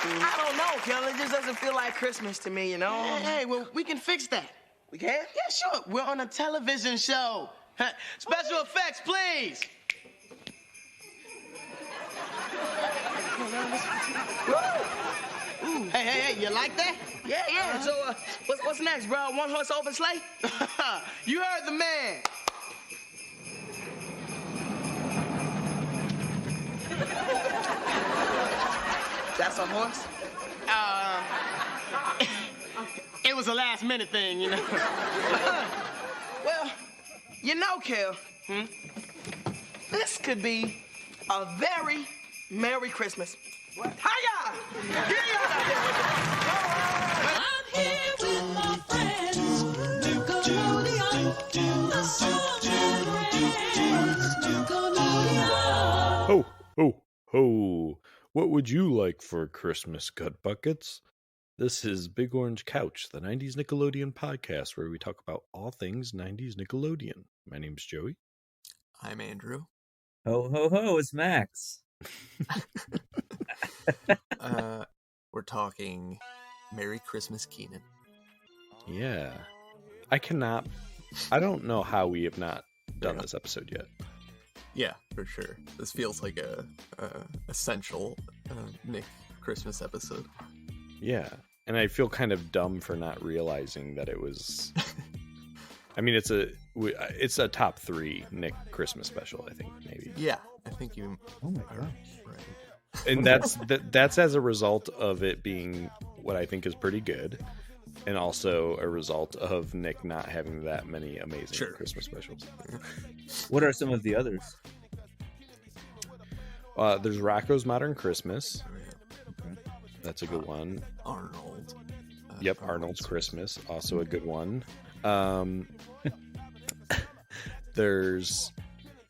I don't know, Kel. It just doesn't feel like Christmas to me, you know? Hey, well, we can fix that. We can? Yeah, sure. We're on a television show. Special effects, please. Ooh. Hey, you like that? Yeah. So, what's next, bro? One horse open sleigh? You heard the man. That's a horse? It was a last minute thing, you know. Well, you know, Kel, this could be a very Merry Christmas. What? Hiya! I'm here with my friends. Nickelodeon. Nickelodeon. Ho, ho, ho. What would you like for Christmas, Gut Buckets? This is Big Orange Couch, the 90s Nickelodeon podcast, where we talk about all things 90s Nickelodeon. My name's Joey. I'm Andrew. Ho, ho, ho, it's Max. We're talking Merry Christmas, Kenan. Yeah. I don't know how we have not done this episode yet. Yeah, for sure. This feels like a essential Nick Christmas episode. Yeah. And I feel kind of dumb for not realizing that it was... I mean, it's a top 3 Nick Christmas special, I think, maybe. Yeah, I think you Oh my are gosh. right. And that's as a result of it being what I think is pretty good, and also a result of Nick not having that many amazing Christmas specials. What are some of the others? There's Rocco's Modern Christmas. Okay. That's a good one. Arnold. Yep, Arnold's Christmas, also a good one. There's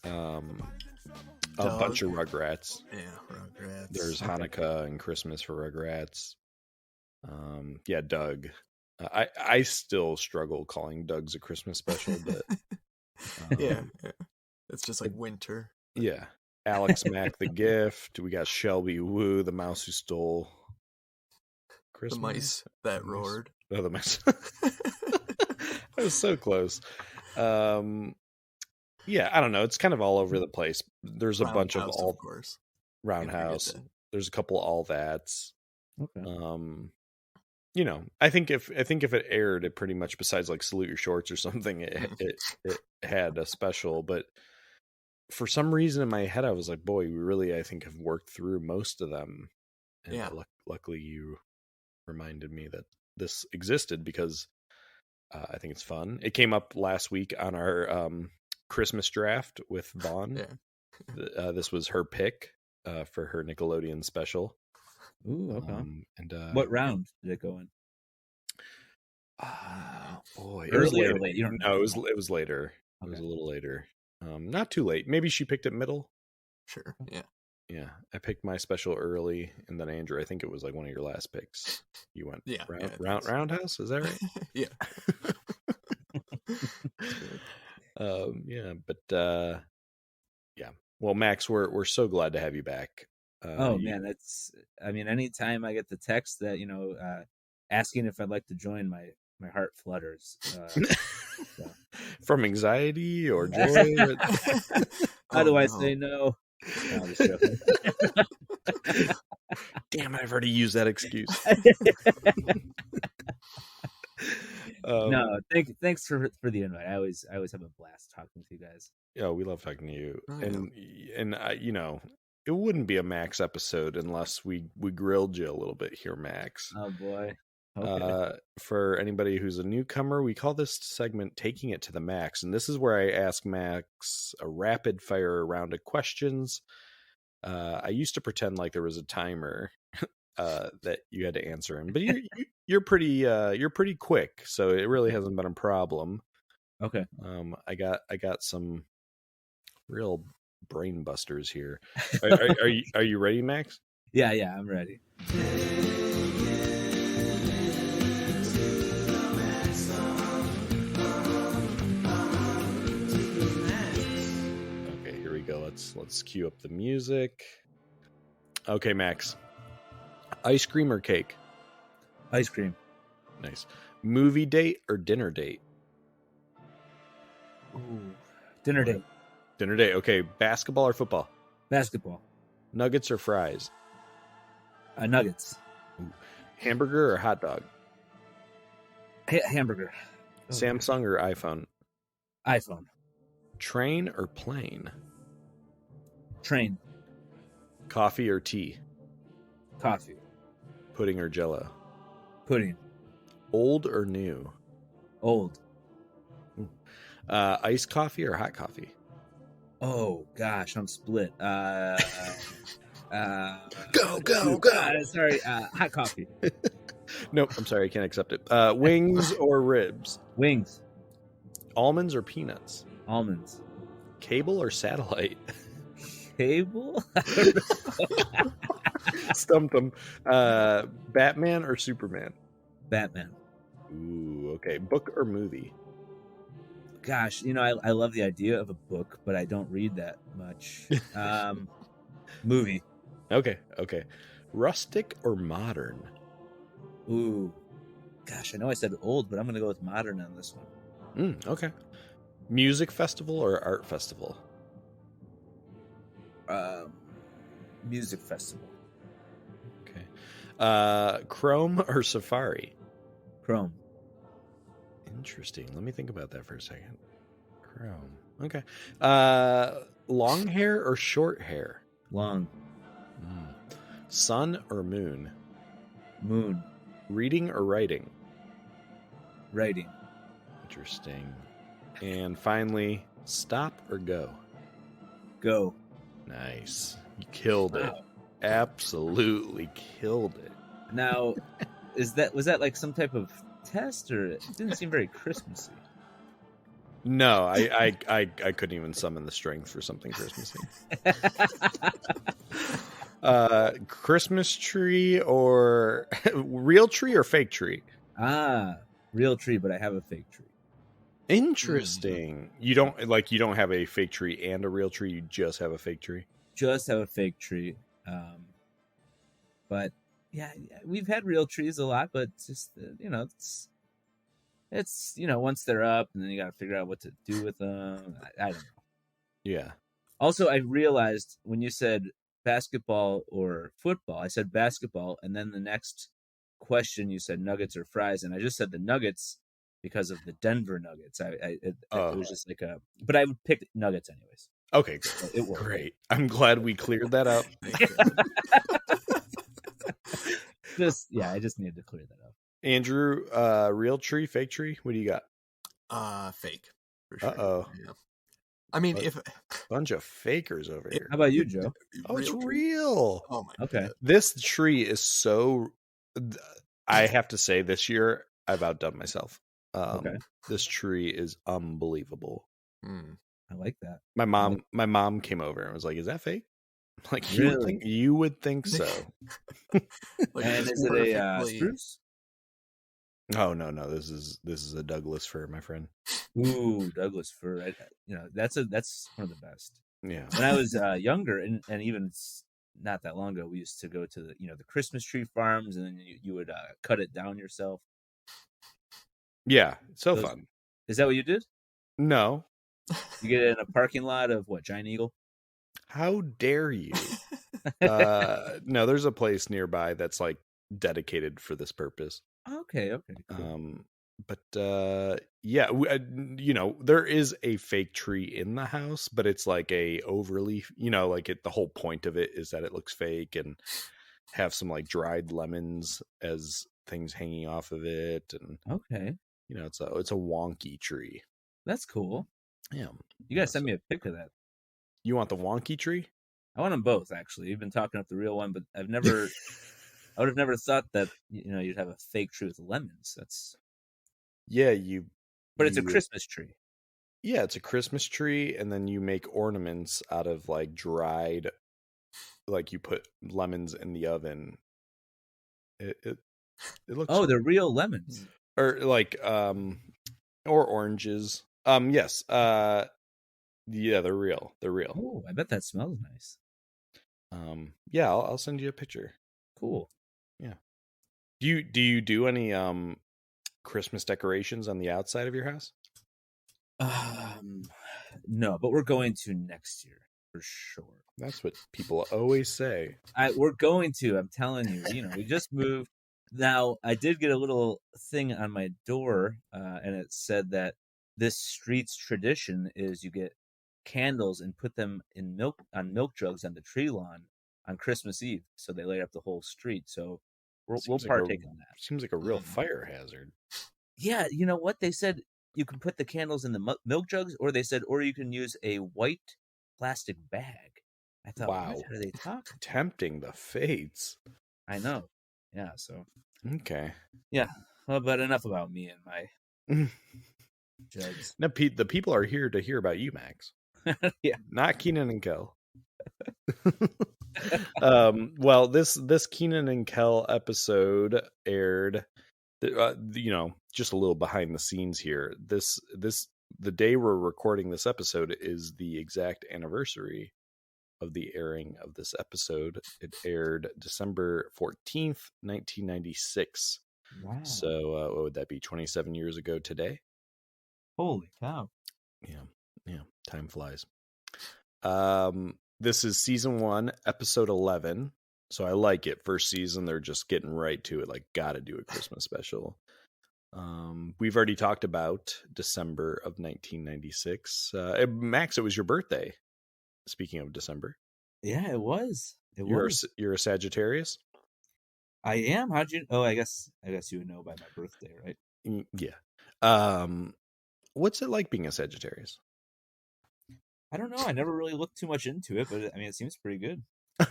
a bunch of Rugrats. Yeah, Rugrats. There's Hanukkah and Christmas for Rugrats. Yeah, Doug. I still struggle calling Doug's a Christmas special, but yeah, it's just like winter. yeah. Alex Mack the Gift. We got Shelby Woo, the mouse who stole Christmas. The mice that roared. Oh, the mice. I was so close. Yeah, I don't know. It's kind of all over the place. There's a bunch of all course. Roundhouse. There's a couple all that's. Okay. You know, I think if it aired, it pretty much, besides like Salute Your Shorts or something, it had a special. But for some reason in my head, I was like, boy, we really, I think, have worked through most of them. And yeah. Luckily, you reminded me that this existed because I think it's fun. It came up last week on our Christmas draft with Vaughn. Yeah. This was her pick for her Nickelodeon special. Ooh, okay. And what round did it go in? Boy, Early or late? You don't know. No, it was later. It was a little later. Not too late. Maybe she picked it middle. Sure. Yeah. Yeah, I picked my special early, and then Andrew, I think it was like one of your last picks. You went Roundhouse, is that right? Yeah. Yeah, but yeah. Well, Max, we're so glad to have you back. Man, anytime I get the text that, asking if I'd like to join, my heart flutters. So. From anxiety or joy? How do I say no? No, I'm just joking. Damn, I've already used that excuse. No, thanks for the invite. I always have a blast talking with you guys. Yeah, we love talking to you. Oh, and it wouldn't be a Max episode unless we grilled you a little bit here, Max. Oh boy. Okay. For anybody who's a newcomer, we call this segment Taking It to the Max, and this is where I ask Max a rapid fire round of questions. I used to pretend like there was a timer that you had to answer in, but you're pretty quick, so it really hasn't been a problem. Okay. I got some real brain busters here. Are you ready, Max? Yeah, I'm ready. Okay, here we go. Let's cue up the music. Okay, Max. Ice cream or cake? Ice cream. Nice. Movie date or dinner date? Ooh. Dinner date. Dinner date. Okay. Basketball or football? Basketball. Nuggets or fries? Nuggets. Hamburger or hot dog? Hamburger. Samsung or iPhone? iPhone. Train or plane? Train. Coffee or tea? Coffee. Pudding or jello? Pudding. Old or new? Old. Iced coffee or hot coffee? Oh gosh, I'm split. Go. Sorry, hot coffee. Nope, I'm sorry, I can't accept it. Wings or ribs? Wings. Almonds or peanuts? Almonds. Cable or satellite? Cable? Stumped them. Batman or Superman? Batman. Ooh, okay. Book or movie? Gosh, I love the idea of a book, but I don't read that much. Movie. Okay. Rustic or modern? Ooh. Gosh, I know I said old, but I'm going to go with modern on this one. Okay. Music festival or art festival? Music festival. Okay. Chrome or Safari? Chrome. Interesting. Let me think about that for a second. Chrome. Okay. Long hair or short hair? Long. Sun or moon? Moon. Reading or writing? Writing. Interesting. And finally, stop or go? Go. Nice. You killed it. Wow. Absolutely killed it. Now, was that like some type of test, or it didn't seem very Christmassy? No, I couldn't even summon the strength for something Christmassy. Christmas tree or real tree or fake tree? Real tree, but I have a fake tree. Interesting. You don't have a fake tree and a real tree. You just have a fake tree. Just have a fake tree. But yeah, we've had real trees a lot, but just it's once they're up, and then you got to figure out what to do with them. I don't know. Yeah. Also, I realized when you said basketball or football, I said basketball, and then the next question you said nuggets or fries, and I just said the Nuggets because of the Denver Nuggets. It was just like but I would pick Nuggets anyways. Okay, So it worked. great. I'm glad we cleared that up. I just needed to clear that up. Andrew, real tree, fake tree? What do you got? Fake. For sure. Uh-oh. Yeah. I mean, if Bunch of fakers over here. How about you, Joe? Oh, it's tree? real. Oh my Okay. God. This tree is so. I have to say, this year I've outdone myself. Okay. This tree is unbelievable. I like that. My mom came over and was like, "Is that fake?" I'm like, Really? you would think so. Like, And it's is it a perfectly- spruce? Oh no, this is a Douglas fir, my friend. Ooh, Douglas fir. That's one of the best. Yeah. When I was younger, and even not that long ago, we used to go to the Christmas tree farms, and then you would cut it down yourself. Yeah, so Those- fun. Is that what you did? No, You get it in a parking lot of what, Giant Eagle? how dare you? No, there's a place nearby that's like dedicated for this purpose. Okay, cool. But yeah, there is a fake tree in the house, but it's like a overly, the whole point of it is that it looks fake and have some like dried lemons as things hanging off of it, and Okay, it's a wonky tree. that's cool. Yeah, You gotta send me a pic of that. you want the wonky tree? I want them both, actually. You've been talking up the real one, but I would have never thought that you'd have a fake tree with lemons. Yeah, But it's a Christmas tree. Yeah, it's a Christmas tree, and then you make ornaments out of like dried, like you put lemons in the oven. It looks They're real lemons. or like or oranges. Yes. Yeah, they're real. They're real. Oh, I bet that smells nice. Yeah, I'll send you a picture. Cool. Do you do any Christmas decorations on the outside of your house? No, but we're going to next year for sure. That's what people always say. We're going to. I'm telling you. We just moved. Now, I did get a little thing on my door, and it said that this street's tradition is you get candles and put them in milk jugs on the tree lawn on Christmas Eve. So they light up the whole street. So we'll partake in that. Seems like a real fire hazard. Yeah, you know what? They said you can put the candles in the milk jugs, or you can use a white plastic bag. I thought, wow, what are they talking? Tempting the fates. I know. Yeah, so. Okay. Yeah, well, but enough about me and my jugs. Now, Pete, the people are here to hear about you, Max. Yeah. Not Kenan and Kel. Well, this Kenan and Kel episode aired, just a little behind the scenes here. The day we're recording this episode is the exact anniversary of the airing of this episode. It aired December 14th, 1996. Wow. So what would that be, 27 years ago today? Holy cow. Yeah, time flies. This is season 1, episode 11. So I like it. First season, they're just getting right to it, like gotta do a Christmas special. We've already talked about December of 1996. Max, it was your birthday. Speaking of December. Yeah, it was. You're a Sagittarius? I am. How'd you? Oh, I guess you would know by my birthday, right? Yeah. What's it like being a Sagittarius? I don't know. I never really looked too much into it, but it seems pretty good. I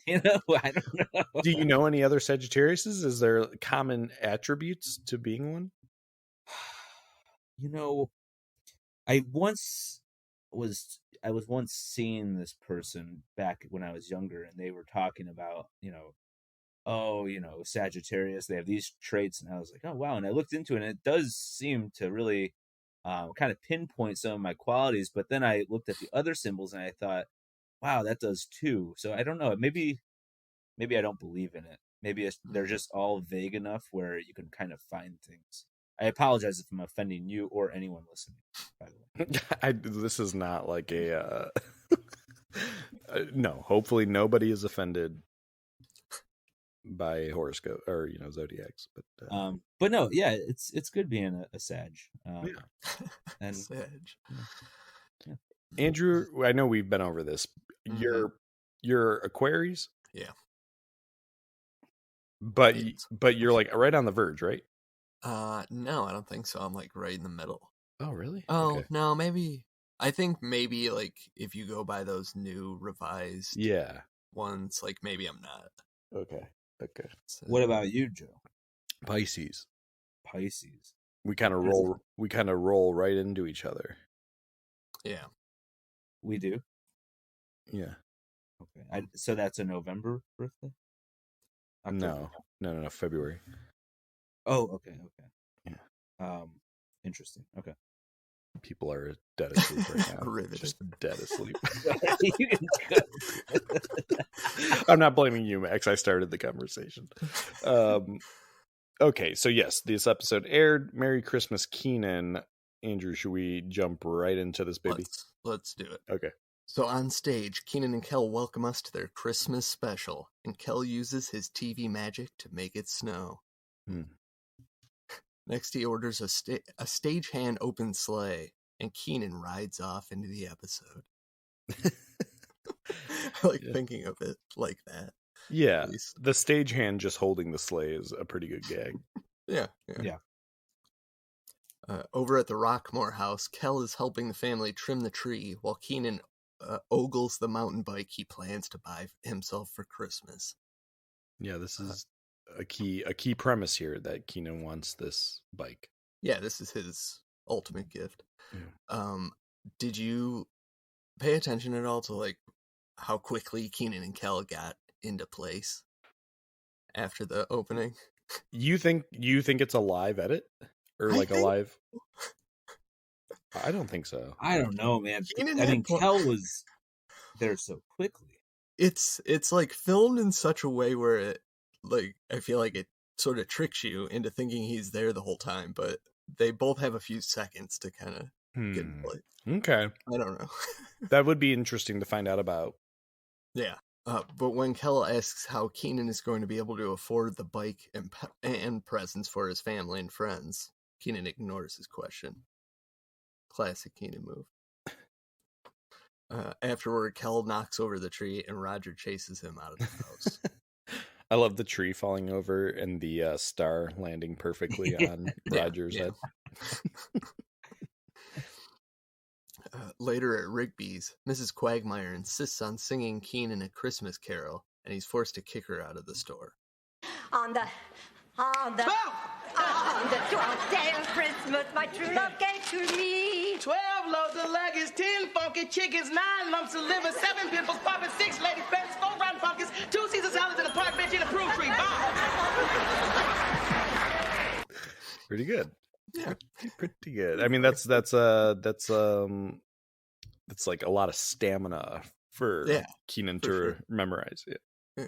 don't know. Do you know any other Sagittariuses? Is there common attributes to being one? I was once seeing this person back when I was younger, and they were talking about, Sagittarius, they have these traits, and I was like, oh wow, and I looked into it, and it does seem to really kind of pinpoint some of my qualities, but then I looked at the other symbols, and I thought, wow, that does too. So I don't know, maybe I don't believe in it. Maybe they're just all vague enough where you can kind of find things. I apologize if I'm offending you or anyone listening, by the way. This is not like a... no, hopefully nobody is offended by horoscope or, zodiacs. But no, yeah, it's good being a Sag. And Sag. Yeah. Andrew, I know we've been over this. Mm-hmm. You're Aquarius? Yeah. But you're like right on the verge, right? No, I don't think so. I'm like right in the middle. Oh, really? Oh, okay. no, maybe. I think maybe like if you go by those new revised ones, like maybe I'm not. Okay. So, What about you, Joe? Pisces. We kind of roll right into each other. Yeah. We do? Yeah. Okay. So that's a November birthday? No, February. Oh, okay. Yeah. Interesting. Okay. People are dead asleep right now. Riveted. Just dead asleep. You can go. I'm not blaming you, Max. I started the conversation. Okay, so yes, this episode aired. Merry Christmas, Kenan. Andrew, should we jump right into this baby? Let's do it. Okay. So on stage, Kenan and Kel welcome us to their Christmas special, and Kel uses his TV magic to make it snow. Next, he orders a stagehand open sleigh, and Kenan rides off into the episode. I like thinking of it like that. Yeah, the stagehand just holding the sleigh is a pretty good gag. Yeah. Over at the Rockmore house, Kel is helping the family trim the tree, while Kenan ogles the mountain bike he plans to buy himself for Christmas. Yeah, this is a key premise here, that Kenan wants this bike. Yeah, this is his ultimate gift. Yeah. Did you pay attention at all to like how quickly Kenan and Kel got into place after the opening? You think it's a live edit or like a live? I don't think so. I don't know, man. I mean, Kel was there so quickly. it's like filmed in such a way where it, like, I feel like it sort of tricks you into thinking he's there the whole time, but they both have a few seconds to kind of get in place. Okay. I don't know. That would be interesting to find out about. Yeah. But when Kel asks how Kenan is going to be able to afford the bike and presents for his family and friends, Kenan ignores his question. Classic Kenan move. Afterward, Kel knocks over the tree and Roger chases him out of the house. I love the tree falling over and the star landing perfectly on Roger's head. Later at Rigby's, Mrs. Quagmire insists on singing Kenan a Christmas carol, and he's forced to kick her out of the store. On the 12th day of Christmas, my true love gave to me 12 loads of luggage, 10 funky chickens, 9 lumps of liver, 7 pimples popping, 6 lady pets, 4 round pumpkins, 2 Caesar salads, and a park bench and a prune tree. Bye. Pretty good. Yeah. Pretty good. I mean, that's like a lot of stamina for Kenan to memorize. Yeah.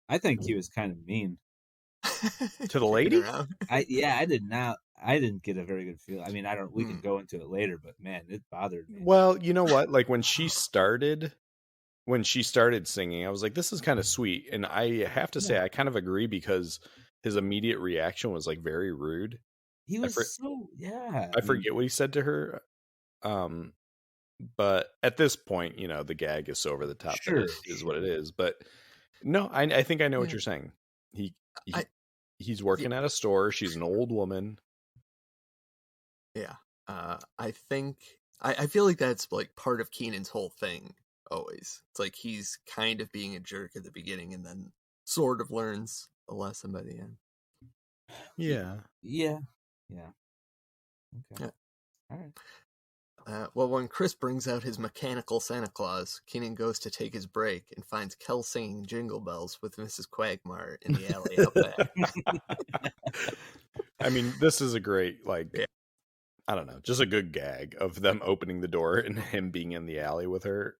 I think he was kind of mean To the lady? I didn't get a very good feel. I mean, we can go into it later, but man, it bothered me. Well, you know what? Like when she started singing, I was like, this is kind of sweet. And I have to say, I kind of agree because his immediate reaction was like very rude. He was I forget what he said to her. But at this point, you know, the gag is so over the top. Sure, is what it is. But no, I think I know what you're saying. He's working at a store. She's an old woman. Yeah. I think I feel like that's like part of Kenan's whole thing always. It's like he's kind of being a jerk at the beginning and then sort of learns a lesson by the end. Yeah. Yeah. Okay. Yeah. All right. Well, when Chris brings out his mechanical Santa Claus, Kenan goes to take his break and finds Kel singing Jingle Bells with Mrs. Quagmire in the alley out back. I mean, this is a great, I don't know, just a good gag of them opening the door and him being in the alley with her.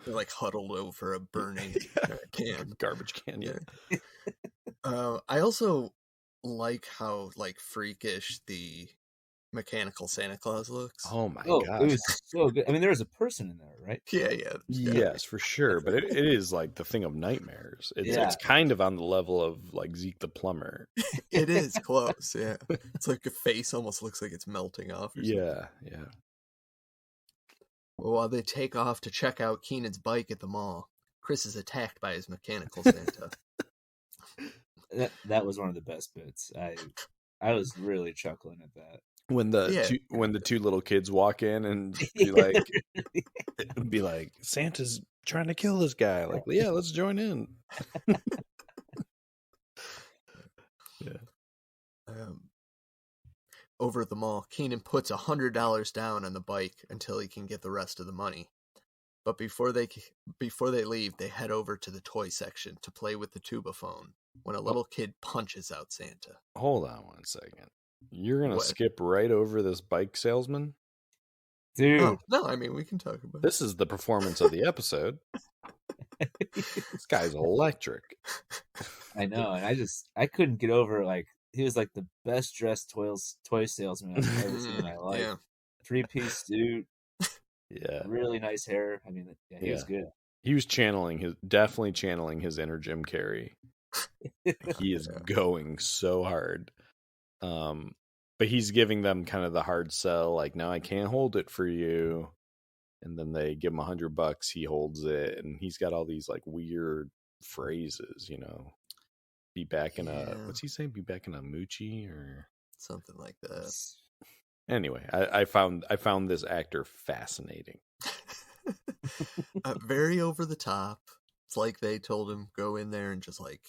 They're like huddled over a burning garbage can. Yeah. I also like how like freakish the mechanical Santa Claus looks. Oh my god, it was so good. I mean, there was a person in there, right? Yeah. Yes, for sure. But it is like the thing of nightmares. It's kind of on the level of like Zeke the plumber. It is close. Yeah, it's like a face almost looks like it's melting off. Or something. Yeah. Well, while they take off to check out Kenan's bike at the mall, Chris is attacked by his mechanical Santa. That was one of the best bits. I was really chuckling at that. When the two little kids walk in and be like, Santa's trying to kill this guy. Like, yeah, let's join in. Yeah. Over at the mall, Kenan puts $100 down on the bike until he can get the rest of the money. But before they leave, they head over to the toy section to play with the tuba phone when a little kid punches out Santa. Hold on 1 second. You're going to skip right over this bike salesman? Dude. Oh, no, I mean, we can talk about it. This is the performance of the episode. This guy's electric. I know, and I couldn't get over, like, he was like the best dressed toy salesman I've ever seen in my life. Yeah. 3-piece suit. Yeah. Really nice hair. I mean, he was good. He was definitely channeling his inner Jim Carrey. He is going so hard. But he's giving them kind of the hard sell, like, no, I can't hold it for you. And then they give him $100, he holds it, and he's got all these like weird phrases, you know. Be back in what's he saying? Be back in a moochie or something like that. Anyway, I found this actor fascinating. Very over the top. It's like they told him go in there and just like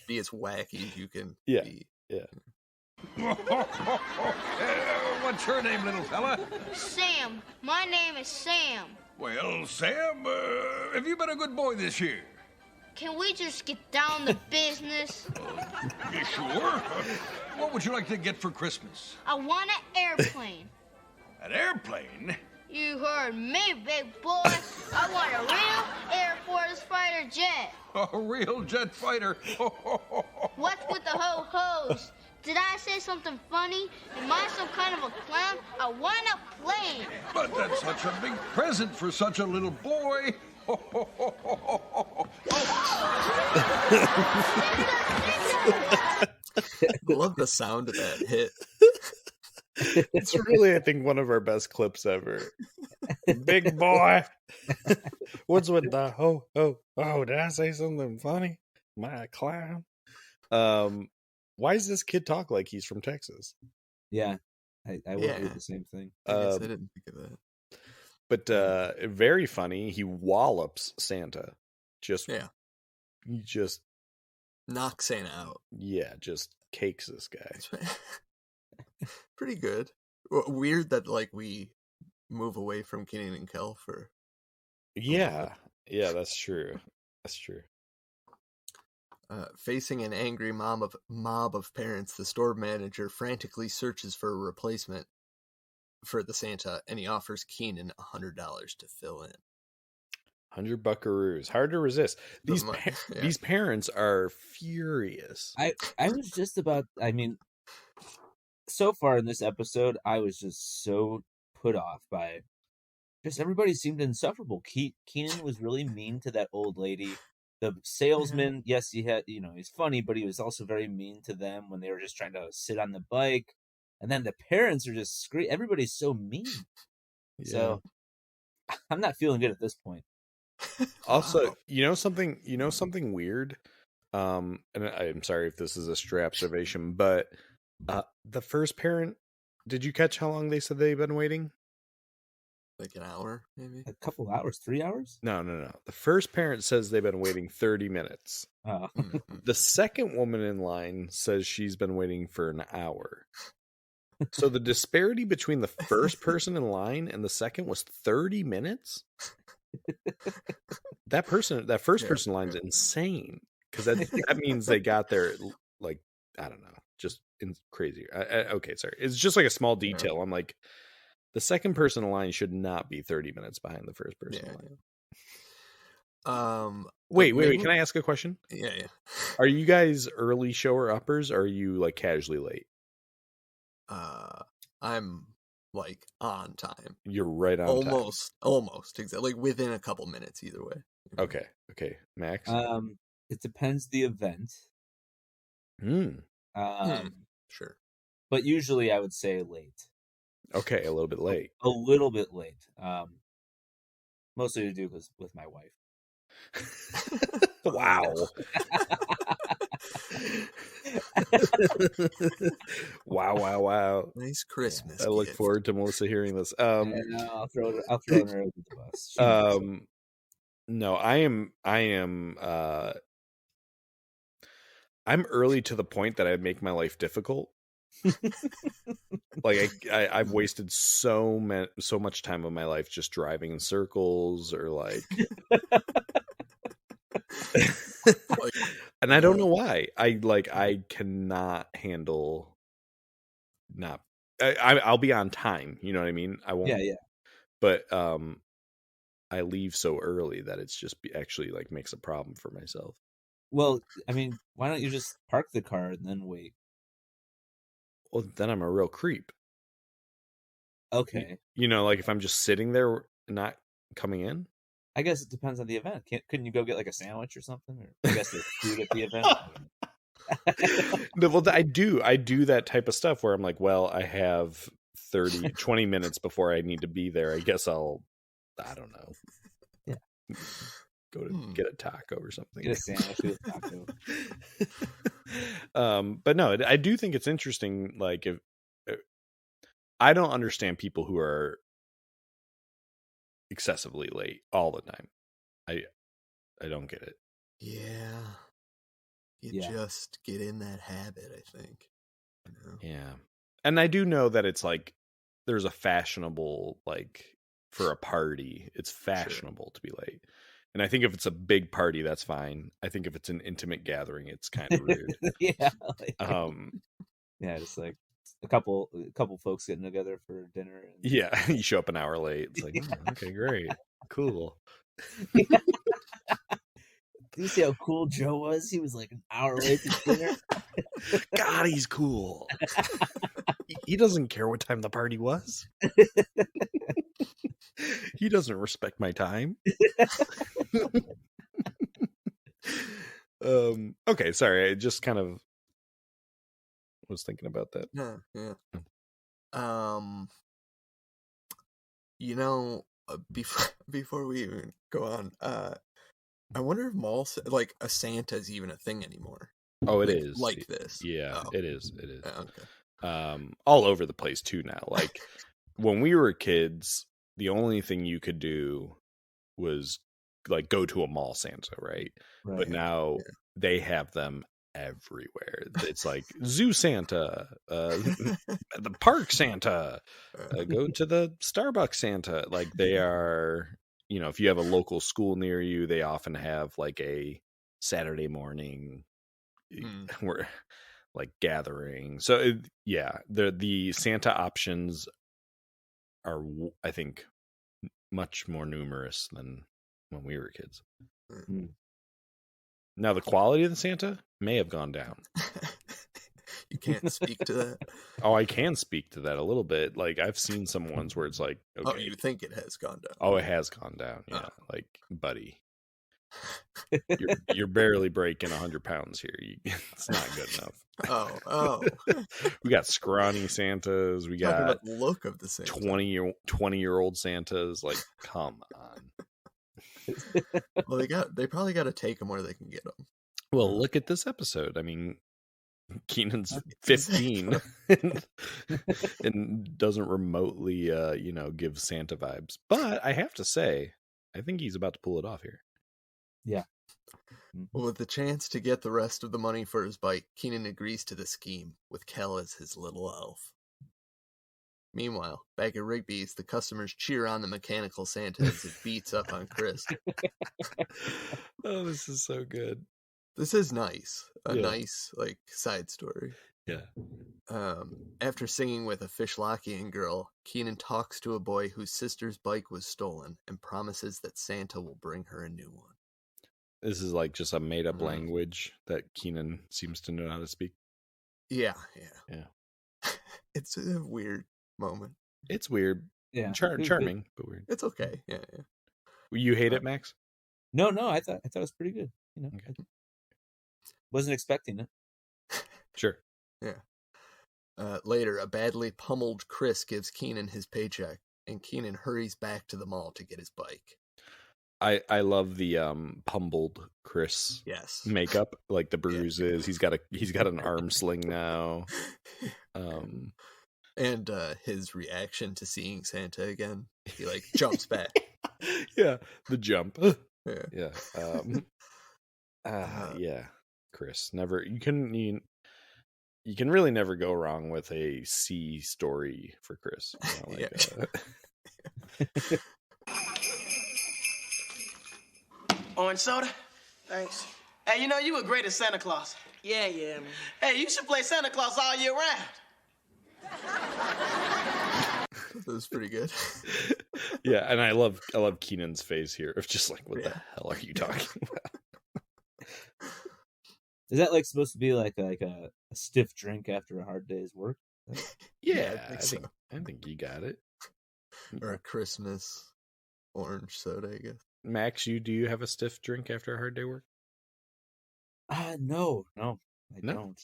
be as wacky as you can be. Yeah. What's your name, little fella? Sam. My name is Sam. Well, Sam, have you been a good boy this year? Can we just get down to business? You sure? What would you like to get for Christmas? I want an airplane. An airplane? You heard me, big boy. I want a real Air Force fighter jet. A real jet fighter. What's with the ho-hos? Did I say something funny? Am I some kind of a clown? I want a plane. But that's such a big present for such a little boy. I love the sound of that hit. It's really, I think, one of our best clips ever. Big boy. What's with the ho ho? Oh, did I say something funny? My clown. Why does this kid talk like he's from Texas? Yeah, I would do the same thing. I guess I didn't think of that. But very funny. He wallops Santa. He just knocks Santa out. Yeah, just cakes this guy. Pretty good. Weird that like we move away from Kenan and Kel for. Yeah, that's true. That's true. Facing an angry mob of parents, the store manager frantically searches for a replacement for the Santa, and he offers Kenan $100 to fill in. 100 buckaroos. Hard to resist. These parents are furious. I was just about. I mean, so far in this episode, I was just so put off by just everybody seemed insufferable. Kenan was really mean to that old lady. The salesman, yes, he had, he's funny, but he was also very mean to them when they were just trying to sit on the bike. And then the parents are just screaming. Everybody's so mean. Yeah. So I'm not feeling good at this point. Also, something weird. And I'm sorry if this is a stray observation, but the first parent, did you catch how long they said they've been waiting? Like an hour, maybe? A couple hours, 3 hours? No. The first parent says they've been waiting 30 minutes. Oh. The second woman in line says she's been waiting for an hour. So the disparity between the first person in line and the second was 30 minutes? That first person in line is insane. Because that means they got there, like, I don't know, just crazy. Okay, sorry. It's just like a small detail. I'm like, the second person in line should not be 30 minutes behind the first person in line. Wait. Can I ask a question? Yeah. Are you guys early shower uppers, or are you like casually late? I'm like on time. You're right on time. Almost exactly. Like within a couple minutes, either way. Okay, Max. It depends the event. Sure. But usually I would say late. Okay, a little bit late. A little bit late. Mostly to do with my wife. Wow. Wow. Nice Christmas. I look forward to Melissa hearing this. I'll throw her over the bus. No, I'm early to the point that I make my life difficult. Like I've wasted so much time of my life just driving in circles or like and I don't know why. I cannot handle I'll be on time, you know what I mean? I won't. Yeah. But I leave so early that it's just actually like makes a problem for myself. Well, I mean, why don't you just park the car and then wait? Well, then I'm a real creep. Okay. Like if I'm just sitting there not coming in? I guess it depends on the event. Couldn't you go get like a sandwich or something? Or I guess there's food at the event. No, well, I do that type of stuff where I'm like, well, I have 20 minutes before I need to be there. I guess I don't know. Yeah. Go to get a taco or something. Get a sandwich with a taco. But no, I do think it's interesting. Like, if I don't understand people who are excessively late all the time. I don't get it. Yeah. You just get in that habit, I think. Yeah. And I do know that it's like there's a fashionable, like for a party, it's fashionable to be late. And I think if it's a big party, that's fine. I think if it's an intimate gathering, it's kind of rude. Yeah. Yeah, it's like a couple folks getting together for dinner. And... Yeah, you show up an hour late. It's like, okay, great, cool. Do you see how cool Joe was? He was like an hour late to dinner. God, he's cool. He doesn't care what time the party was. He doesn't respect my time. Okay, sorry. I just kind of was thinking about that. Yeah. You know, before we even go on, I wonder if like a Santa is even a thing anymore. Oh, it like, is like this. Yeah, it is. It is. Okay. All over the place too now. Like when we were kids, the only thing you could do was like go to a mall Santa, right? But now they have them everywhere. It's like Zoo Santa, the Park Santa, go to the Starbucks Santa. Like they are, you know, if you have a local school near you, they often have like a Saturday morning where like gathering. So the Santa options are, I think, much more numerous than when we were kids. Now the quality of the Santa may have gone down. You can't speak to that. Oh, I can speak to that a little bit. Like I've seen some ones where it's like, okay. Oh, you think it has gone down? Oh, it has gone down. Yeah, like buddy, you're barely breaking 100 pounds here. It's not good enough. Oh. We got scrawny Santas. We Talking got about the look of the Santa. 20-year-old Santas. Like, come on. Well, they probably got to take them where they can get them. Well, look at this episode. I mean, Kenan's 15 and doesn't remotely, give Santa vibes. But I have to say, I think he's about to pull it off here. Yeah. Well, with the chance to get the rest of the money for his bike, Kenan agrees to the scheme, with Kel as his little elf. Meanwhile, back at Rigby's, the customers cheer on the mechanical Santa as it beats up on Chris. Oh, this is so good. This is nice. Nice, like, side story. Yeah. After singing with a Fishlockian girl, Kenan talks to a boy whose sister's bike was stolen and promises that Santa will bring her a new one. This is like just a made-up language that Kenan seems to know how to speak. Yeah. Yeah. It's a weird moment. It's weird. Yeah. Charming, but weird. It's okay. Yeah. You hate it, Max? No, I thought it was pretty good. You know, okay. Wasn't expecting it. Sure. Yeah. Later, a badly pummeled Chris gives Kenan his paycheck, and Kenan hurries back to the mall to get his bike. I love the pummeled Chris makeup, like the bruises. Yeah. He's got an arm sling now. And his reaction to seeing Santa again, he like jumps back. Yeah, the jump. Yeah. Yeah. Chris, never. You can really never go wrong with a C story for Chris. Orange soda? Thanks. Hey, you were great at Santa Claus. Yeah, man. Hey, you should play Santa Claus all year round. That was pretty good. Yeah, and I love Kenan's face here of just like, what the hell are you talking about? Is that like supposed to be like a stiff drink after a hard day's work? Yeah, I think you got it. Or a Christmas orange soda, I guess. Max, do you have a stiff drink after a hard day work? No, I don't.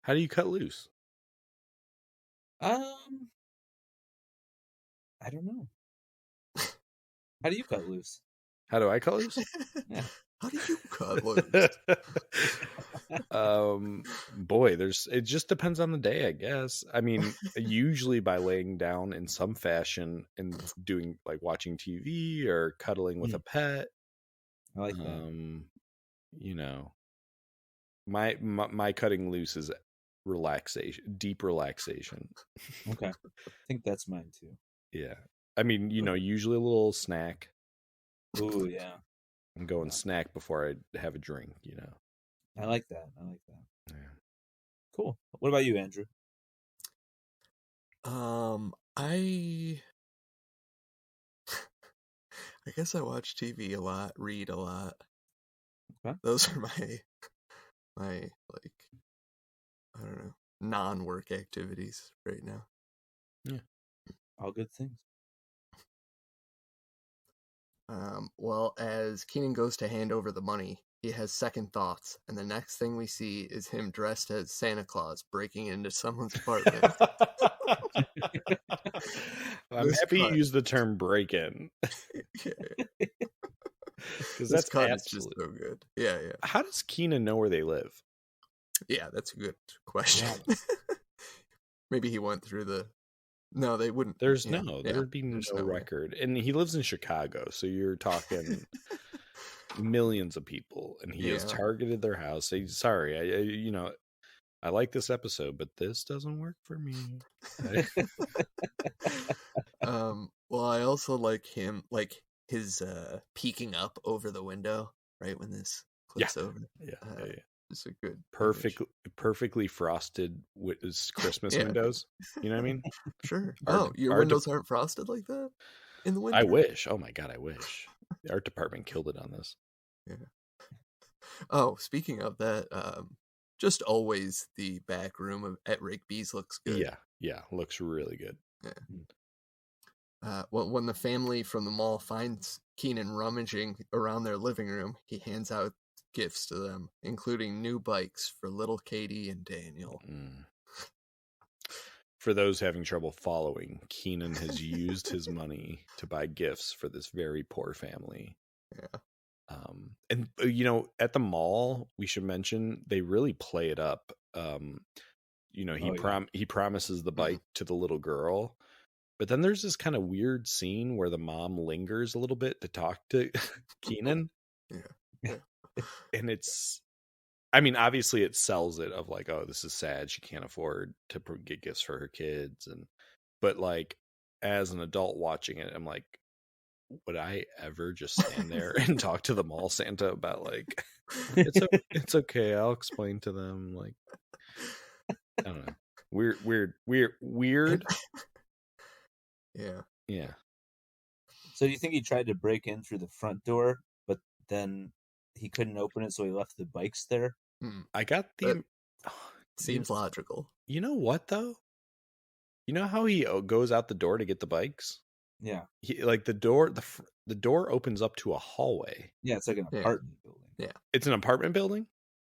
How do you cut loose? I don't know. How do you cut loose? How do I cut loose? Yeah. How do you cut loose? Boy, it just depends on the day, I guess. I mean, usually by laying down in some fashion and doing like watching TV or cuddling with a pet. I like that. My cutting loose is relaxation, deep relaxation. Okay. I think that's mine too. Yeah. I mean, usually a little snack. Ooh, yeah. I'm going snack before I have a drink, I like that. Yeah. Cool. What about you, Andrew? I guess I watch TV a lot, read a lot. Okay. Those are my like, I don't know, non-work activities right now. All good things. Well, as Kenan goes to hand over the money, he has second thoughts, and the next thing we see is him dressed as Santa Claus breaking into someone's apartment. I'm This happy cut- you used the term break-in. Yeah. Because This that's cut is just absolutely... so good. Yeah. How does Kenan know where they live? Yeah, that's a good question. Maybe he went through the... No, they wouldn't. There'd be there's no no way. record. And he lives in Chicago, so you're talking millions of people, and he has Yeah. targeted their house. Sorry, I like this episode, but this doesn't work for me. Well, I also like him, like his peeking up over the window right when this clicks over. Yeah. It's a good Perfectly frosted Christmas windows. You know what I mean? Sure. Art- Your art windows aren't frosted like that in the winter? I wish. Oh my god, I wish. The art department killed it on this. Yeah. Oh, speaking of that, just always the back room at Rigby's looks good. Yeah, looks really good. Yeah. When the family from the mall finds Kenan rummaging around their living room, he hands out gifts to them, including new bikes for little Katie and Daniel. For those having trouble following, Kenan has used his money to buy gifts for this very poor family. Yeah. And at the mall, we should mention they really play it up. He promises the bike to the little girl, but then there's this kind of weird scene where the mom lingers a little bit to talk to Kenan. Yeah. And obviously it sells it of like, oh, this is sad. She can't afford to get gifts for her kids. But like, as an adult watching it, I'm like, would I ever just stand there and talk to the mall Santa about like, it's okay. I'll explain to them. Like, I don't know. Weird. Yeah. So do you think he tried to break in through the front door, but then he couldn't open it, so he left the bikes there? I got the... Seems logical. You know what, though? You know how he goes out the door to get the bikes? Yeah. The door opens up to a hallway. Yeah, it's like an apartment building. Yeah. It's an apartment building?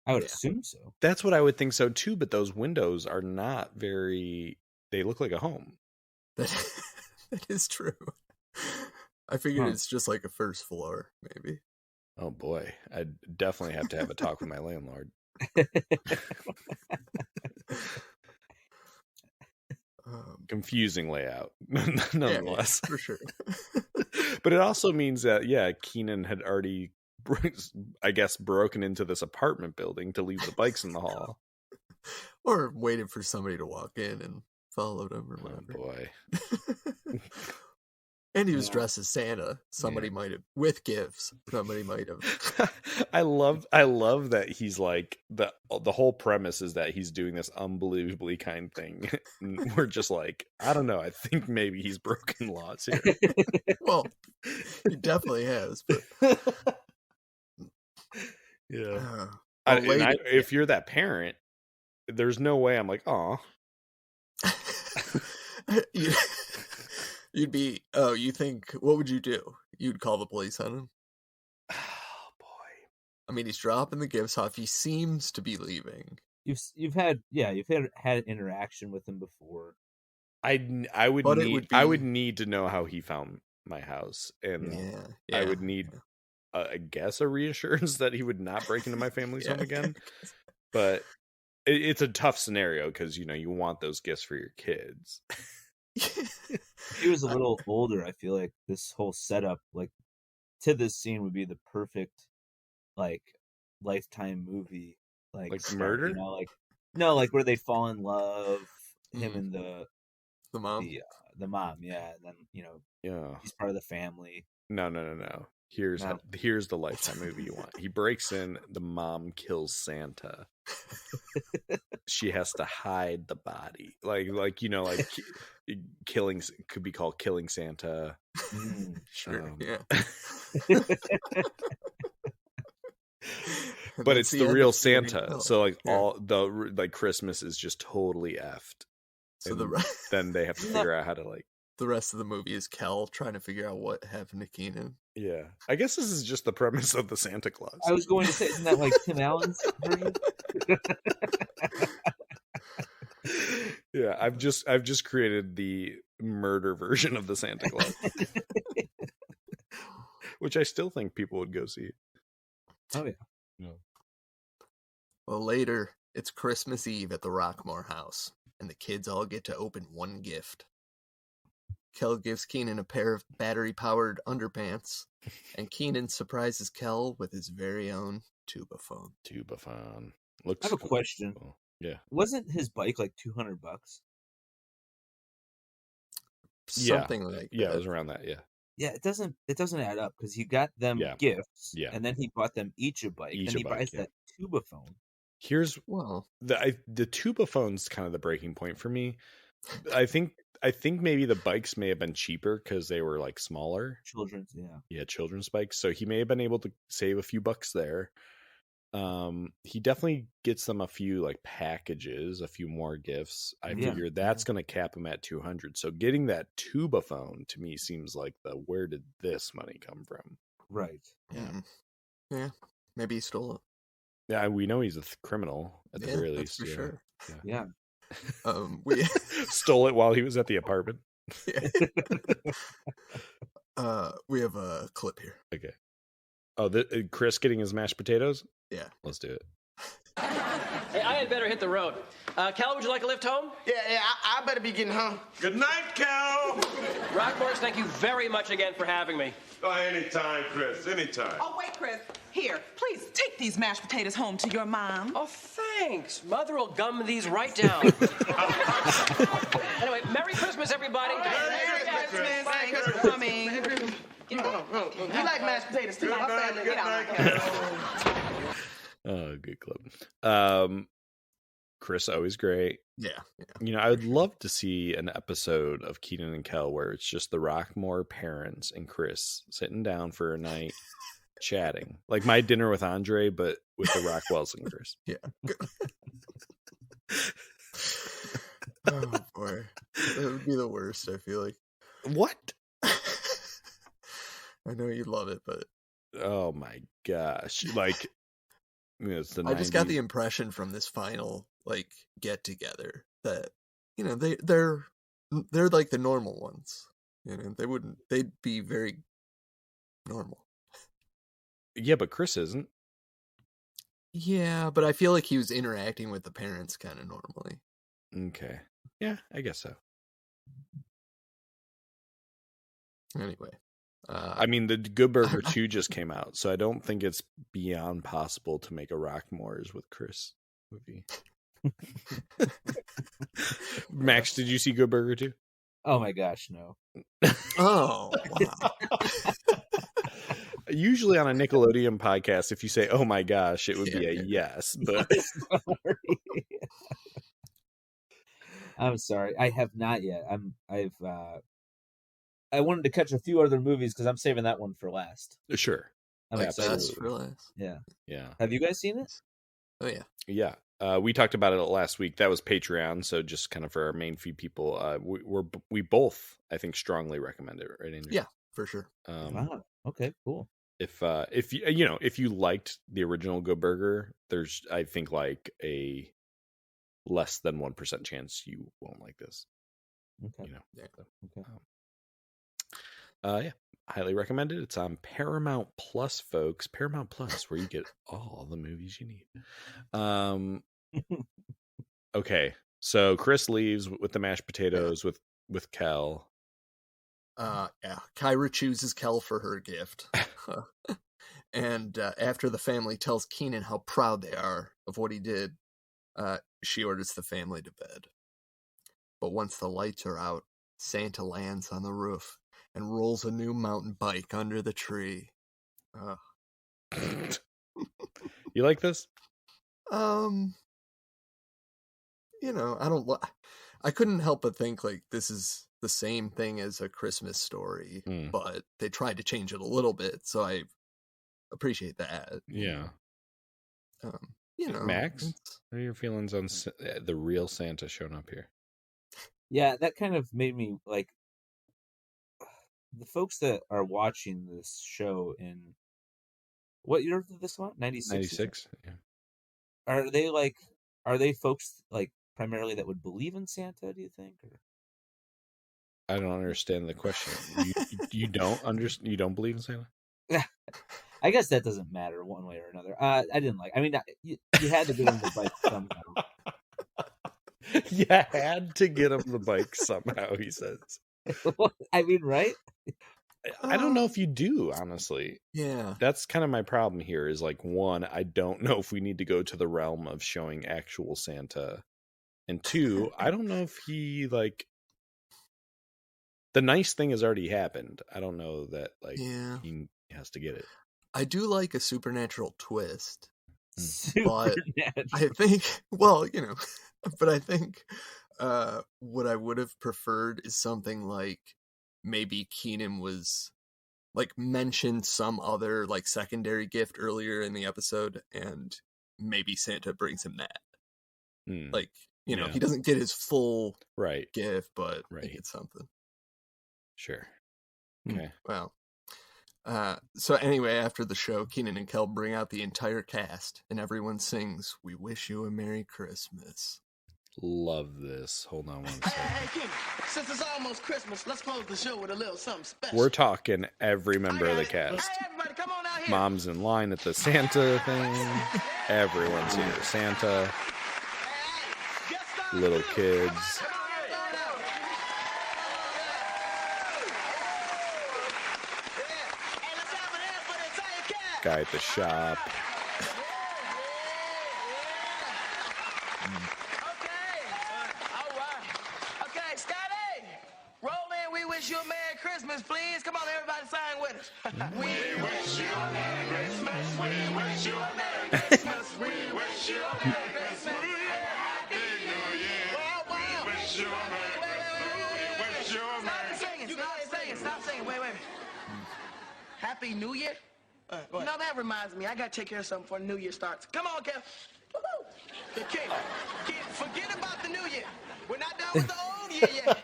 I would assume so. That's what I would think so, too, but those windows are not very... They look like a home. That is true. I figured it's just like a first floor, maybe. Oh, boy. I definitely have to have a talk with my landlord. Confusing layout, nonetheless. Yeah, for sure. But it also means that, Kenan had already, I guess, broken into this apartment building to leave the bikes in the hall. Or waited for somebody to walk in and followed him or whatever. Oh, boy. And he was dressed as Santa. Somebody might have, with gifts. Somebody might have. I love that he's like the whole premise is that he's doing this unbelievably kind thing. And we're just like, I don't know. I think maybe he's broken laws here. Well, he definitely has. But... Yeah. If you're that parent, there's no way I'm like, aw. You'd be, you think, what would you do? You'd call the police on him? Oh, boy. I mean, he's dropping the gifts off. He seems to be leaving. You've had interaction with him before. I would need to know how he found my house, and I would need, I guess, a reassurance that he would not break into my family's home again. But it's a tough scenario because you want those gifts for your kids. If he was a little older, I feel like this whole setup, like to this scene, would be the perfect, like, Lifetime movie, like Murder. Like where they fall in love, him and the mom, the mom, and then he's part of the family. No. Here's the Lifetime movie you want. He breaks in, the mom kills Santa. She has to hide the body. Like killing could be called Killing Santa. Sure. But it's the real Santa. So all the Christmas is just totally effed. So then they have to figure out how to the rest of the movie is Kel trying to figure out what happened to Kenan. Yeah. I guess this is just the premise of the Santa Claus. I was going to say, isn't that like Tim Allen's version? Yeah, I've just created the murder version of the Santa Claus. Which I still think people would go see. Oh yeah. Well, later, it's Christmas Eve at the Rockmore house, and the kids all get to open one gift. Kel gives Kenan a pair of battery-powered underpants, and Kenan surprises Kel with his very own tubaphone. Looks I have a question. Yeah. Wasn't his bike like $200? Something like that. Yeah, it was around that, yeah. Yeah, it doesn't add up because he got them gifts, and then he bought them each a bike, and he buys that tubaphone. Here's the tubaphone's kind of the breaking point for me. I think maybe the bikes may have been cheaper because they were like smaller. Children's bikes. So he may have been able to save a few bucks there. He definitely gets them a few like packages, a few more gifts. I figured that's going to cap him at 200. So getting that tubaphone to me seems like where did this money come from? Right. Yeah. Maybe he stole it. Yeah, we know he's a criminal at the very least. For sure. Yeah. We stole it while he was at the apartment. We have a clip here. Okay. Oh, Chris getting his mashed potatoes? Yeah. Let's do it. Hey, I had better hit the road. Cal, would you like a lift home? Yeah, I better be getting home. Good night, Cal. Rockmores, thank you very much again for having me. Oh, anytime, Chris, anytime. Oh, wait, Chris. Here, please take these mashed potatoes home to your mom. Oh, thanks. Mother will gum these right down. Anyway, Merry Christmas, everybody. Merry Christmas. Thanks for coming. You like mashed potatoes too. My family, get out. Oh, good club. Chris, always great. Yeah. You know, I would love to see an episode of Kenan and Kel where it's just the Rockmore parents and Chris sitting down for a night chatting. Like My Dinner with Andre, but with the Rockwells and Chris. Yeah. Oh, boy. That would be the worst, I feel like. What? I know you love it, but... Oh, my gosh. Like... It's the 90s. I just got the impression from this final get together that they're like the normal ones. They'd be very normal. Yeah, but Chris isn't. Yeah, but I feel like he was interacting with the parents kind of normally. Okay. Yeah, I guess so. Anyway. I mean, the Good Burger 2 just came out, so I don't think it's beyond possible to make a Rockmores with Chris movie. Max, did you see Good Burger 2? Oh my gosh, no. Oh, wow. Usually on a Nickelodeon podcast, if you say, oh my gosh, it would be a yes. But I'm sorry. I have not yet. I wanted to catch a few other movies because I'm saving that one for last. Sure. I'm excited. For last. Yeah. Have you guys seen it? Oh, yeah. Yeah. We talked about it last week. That was Patreon. So just kind of for our main feed people, we both, I think, strongly recommend it. Right, Andrew? Yeah, for sure. Wow. Okay, cool. If you liked the original Good Burger, there's, I think, like a less than 1% chance you won't like this. Okay. Okay. Yeah, highly recommended. It's on Paramount Plus, folks. Paramount Plus, where you get all the movies you need. Okay, so Chris leaves with the mashed potatoes with Kel. Yeah, Kyra chooses Kel for her gift. And after the family tells Kenan how proud they are of what he did, she orders the family to bed. But once the lights are out, Santa lands on the roof and rolls a new mountain bike under the tree. You like this? I couldn't help but think like this is the same thing as A Christmas Story, but they tried to change it a little bit, so I appreciate that. Yeah. Max, what are your feelings on the real Santa showing up here? Yeah, that kind of made me like the folks that are watching this show in what year did this one? 96. 96. Yeah. Are they folks like primarily that would believe in Santa, do you think? Or? I don't understand the question. You don't believe in Santa? I guess that doesn't matter one way or another. I didn't like. I mean, you had to get him the bike somehow. You had to get him the bike somehow. He says. I mean, right? I don't know if you do, honestly. Yeah, that's kind of my problem here. Is like, one, I don't know if we need to go to the realm of showing actual Santa, and two, I don't know if he like. The nice thing has already happened. I don't know that he has to get it. I do like a supernatural twist, Supernatural. but I think, but I think what I would have preferred is something like maybe Kenan was like mentioned some other like secondary gift earlier in the episode, and maybe Santa brings him that. Like, he doesn't get his full gift, but he gets something. Sure. Okay. Well, so anyway, after the show, Kenan and Kel bring out the entire cast, and everyone sings, "We wish you a Merry Christmas." Love this. Hold on one second. Hey, Kenan, since it's almost Christmas, let's close the show with a little something special. We're talking every member of the cast. Hey, everybody, come on out here. Mom's in line at the Santa thing. Everyone's here. Santa. Little kids. Guy at the shop. Okay, Scotty, roll in. We wish you a Merry Christmas, please. Come on, everybody, sign with us. We wish you a Merry Christmas. We wish you a Merry Christmas. We wish you a Merry Christmas. Happy New Year. We wish you a Merry Christmas. We wish you a Merry Christmas. Stop singing. Wait. Happy New Year? Now that reminds me, I gotta take care of something before the New Year starts. Come on, Kev. Woo-hoo. Okay, forget about the New Year. We're not done with the old year yet.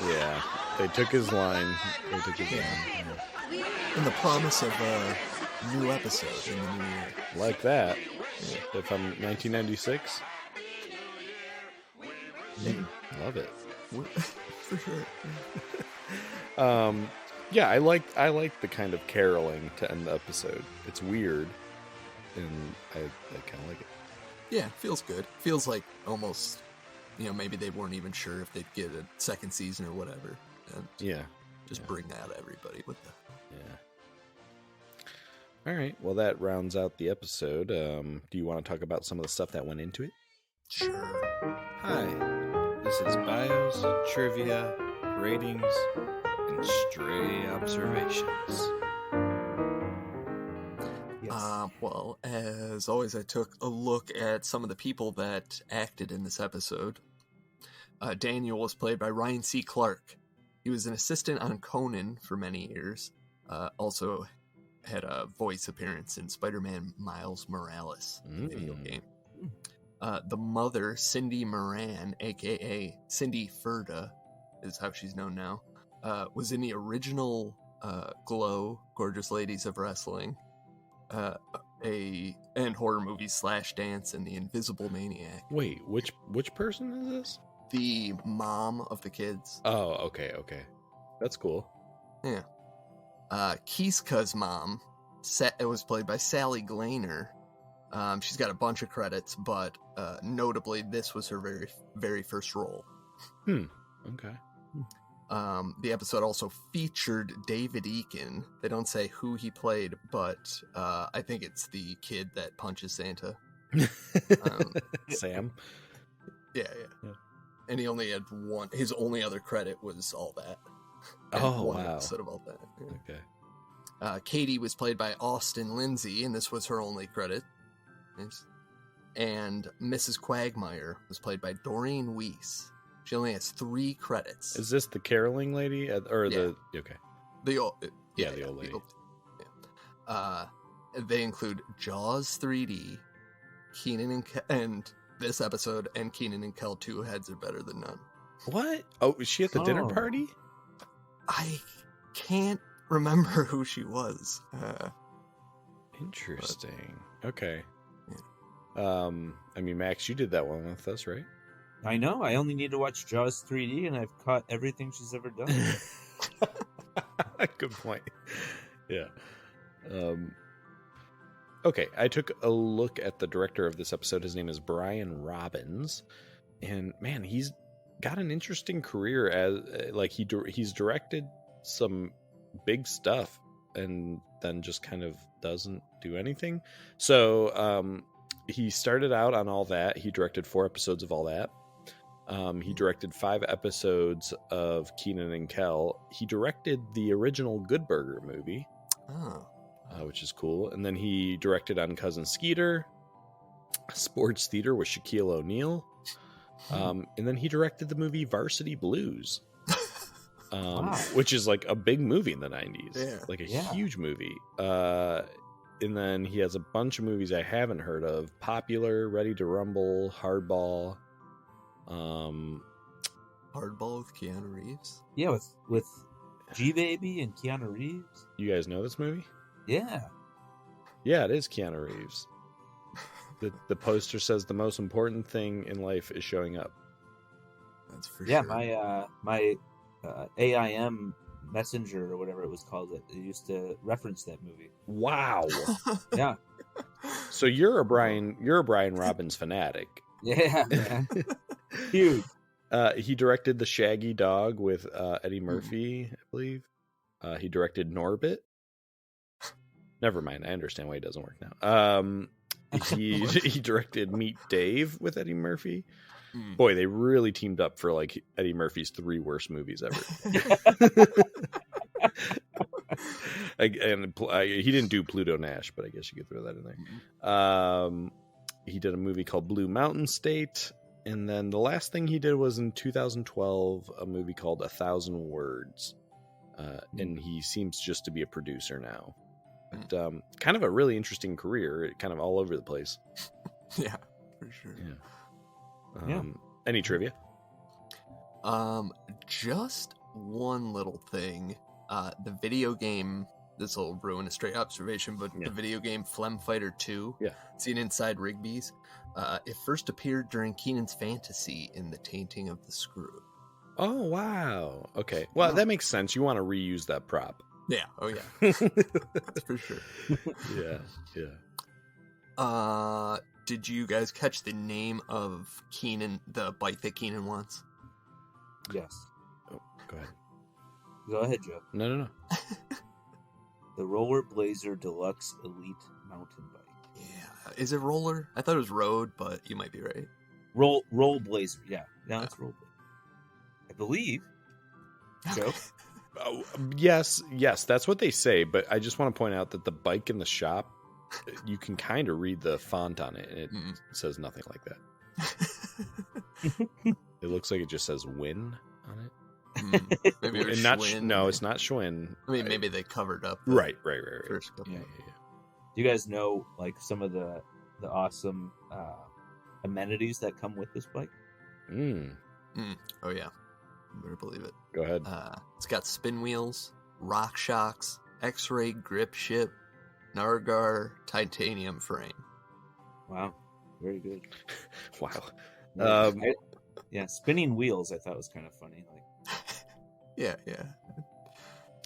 Yeah, they took his line. And the promise of a new episode in the new year. Like that. If I'm 1996. Love it. For sure. Yeah, I like the kind of caroling to end the episode. It's weird, and I kind of like it. Yeah, feels good. Feels like almost, maybe they weren't even sure if they'd get a second season or whatever. And just bring out everybody with the. Yeah. All right. Well, that rounds out the episode. Do you want to talk about some of the stuff that went into it? Sure. Hi. This is bios, trivia, ratings, and stray observations. Yes. Well, as always, I took a look at some of the people that acted in this episode. Daniel was played by Ryan C. Clark. He was an assistant on Conan for many years. Also had a voice appearance in Spider-Man Miles Morales video game. The mother, Cindy Moran, a.k.a. Cindy Ferda, is how she's known now, was in the original Glow, Gorgeous Ladies of Wrestling, and horror movies Dance and The Invisible Maniac. Wait, which person is this? The mom of the kids. Oh, okay. That's cool. Yeah. Kiska's mom was played by Sally Glainer. She's got a bunch of credits, but notably, this was her very, very first role. Okay. The episode also featured David Eakin. They don't say who he played, but I think it's the kid that punches Santa. Sam? Yeah. And he only had one. His only other credit was All That. Oh, one wow. episode of All That. Yeah. Okay. Katie was played by Austin Lindsay, and this was her only credit. Nice. And Mrs. Quagmire was played by Doreen Weiss. She only has 3 credits. Is this the caroling lady? Okay. The old lady. They include Jaws 3D, Kenan and Kel, and this episode, and Kenan and Kel 2 Heads Are Better Than None. What? Oh, is she at the dinner party? I can't remember who she was. Interesting. Okay. I mean, Max, you did that one with us, right? I know. I only need to watch Jaws 3D, and I've caught everything she's ever done. Good point. Yeah. Okay, I took a look at the director of this episode. His name is Brian Robbins, and man, he's got an interesting career as he's directed some big stuff and then just kind of doesn't do anything. So he started out on All That. He directed 4 episodes of All That. He directed 5 episodes of Kenan and Kel. He directed the original Good Burger movie, which is cool. And then he directed on Cousin Skeeter, Sports Theater with Shaquille O'Neal. And then he directed the movie Varsity Blues, which is like a big movie in the 90s, like a huge movie. And then he has a bunch of movies I haven't heard of: Popular, Ready to Rumble, Hardball. Hardball with Keanu Reeves. Yeah, with G-Baby and Keanu Reeves. You guys know this movie? Yeah. Yeah, it is Keanu Reeves. The poster says the most important thing in life is showing up. That's for sure. Yeah, my AIM Messenger or whatever it was called, it used to reference that movie. Wow. Yeah. So you're a Brian Robbins fanatic. Yeah, man. Huge. He directed The Shaggy Dog with Eddie Murphy, I believe. He directed Norbit. Never mind. I understand why he doesn't work now. He directed Meet Dave with Eddie Murphy. Boy, they really teamed up for like Eddie Murphy's 3 worst movies ever. He didn't do Pluto Nash, but I guess you could throw that in there. He did a movie called Blue Mountain State, and then the last thing he did was in 2012, a movie called 1,000 Words, and he seems just to be a producer now. But, kind of a really interesting career, kind of all over the place. Yeah, for sure. Yeah. Any trivia? Just one little thing. The video game, this will ruin a straight observation, but the video game Phlegm Fighter 2, seen inside Rigby's, it first appeared during Keenan's fantasy in The Tainting of the Screw. Oh, wow. Okay. Well, that makes sense. You want to reuse that prop. Yeah. Oh, yeah. That's for sure. Yeah. Did you guys catch the name of Kenan, the bike that Kenan wants? Yes. Oh, go ahead. Go ahead, Joe. No. The Roller Blazer Deluxe Elite Mountain Bike. Yeah. Is it roller? I thought it was road, but you might be right. Roll Blazer. Yeah. Yeah, it's Roll Blazer. I believe. Joe? Oh, yes, that's what they say, but I just want to point out that the bike in the shop, you can kind of read the font on it, and it says nothing like that. It looks like it just says Win on it. Maybe it's not. No, it's not Schwinn. I mean, maybe they covered up. Right. First couple. Yeah. Do you guys know like some of the awesome amenities that come with this bike? Oh yeah, you better believe it. Go ahead. It's got spin wheels, rock shocks, X-ray grip ship, Nargar titanium frame. Wow, very good. Wow. Spinning wheels I thought was kind of funny. Like, yeah.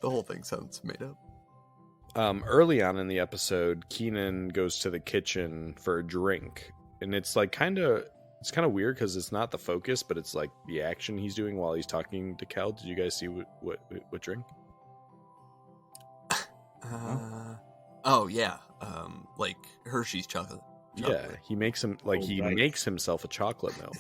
The whole thing sounds made up. Early on in the episode, Kenan goes to the kitchen for a drink, and it's like kind of weird because it's not the focus, but it's like the action he's doing while he's talking to Kel. Did you guys see what drink? Oh yeah, like Hershey's chocolate. Yeah, he makes him makes himself a chocolate milk.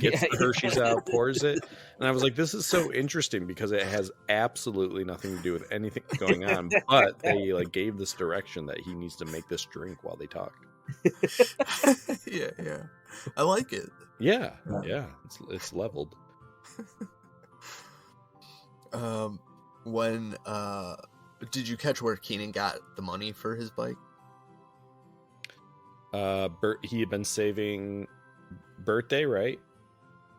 gets the Hershey's out, pours it. And I was like, this is so interesting because it has absolutely nothing to do with anything going on. But they like gave this direction that he needs to make this drink while they talk. Yeah. I like it. Yeah. It's leveled. When did you catch where Kenan got the money for his bike? He had been saving birthday, right?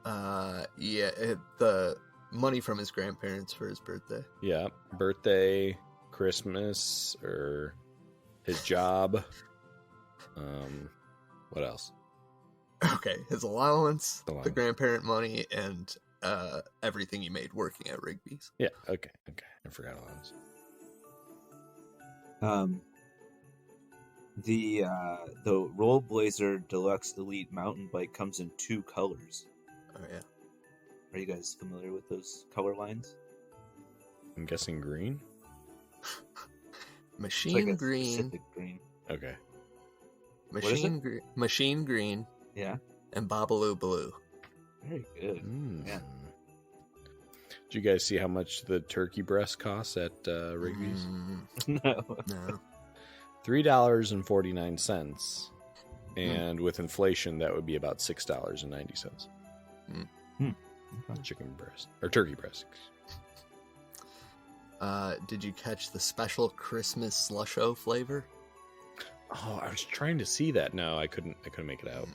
The money from his grandparents for his birthday. Yeah, birthday, Christmas, or his job. What else? Okay, his allowance, the grandparent money, and everything he made working at Rigby's. Yeah, okay. I forgot allowance. The Rollblazer Deluxe Elite mountain bike comes in 2 colors. Oh yeah. Are you guys familiar with those color lines? I'm guessing green. Machine green. Specific green. Okay. Machine green. Yeah. And Babaloo blue. Very good. Yeah. Did you guys see how much the turkey breast costs at Rigby's? No. $3.49, and with inflation, that would be about $6.90. Chicken breast or turkey breast. Did you catch the special Christmas slusho flavor? Oh, I was trying to see that. No, I couldn't make it out.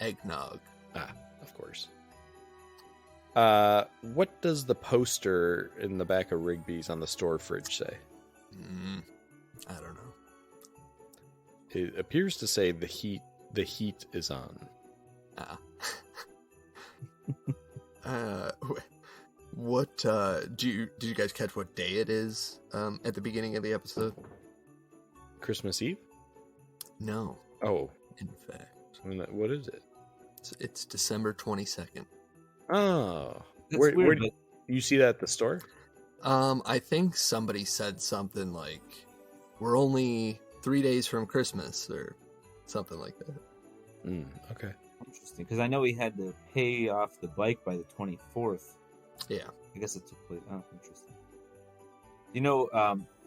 Eggnog. Of course. What does the poster in the back of Rigby's on the store fridge say? I don't know. It appears to say the heat is on. What did you guys catch what day it is at the beginning of the episode? Christmas Eve? No. Oh. In fact. What is it? It's December 22nd. Oh. That's Where weird, do you see that at the store? I think somebody said something like, we're only 3 days from Christmas, or something like that. Okay. Interesting, because I know he had to pay off the bike by the 24th. Yeah. I guess it took place. Oh, interesting. You know,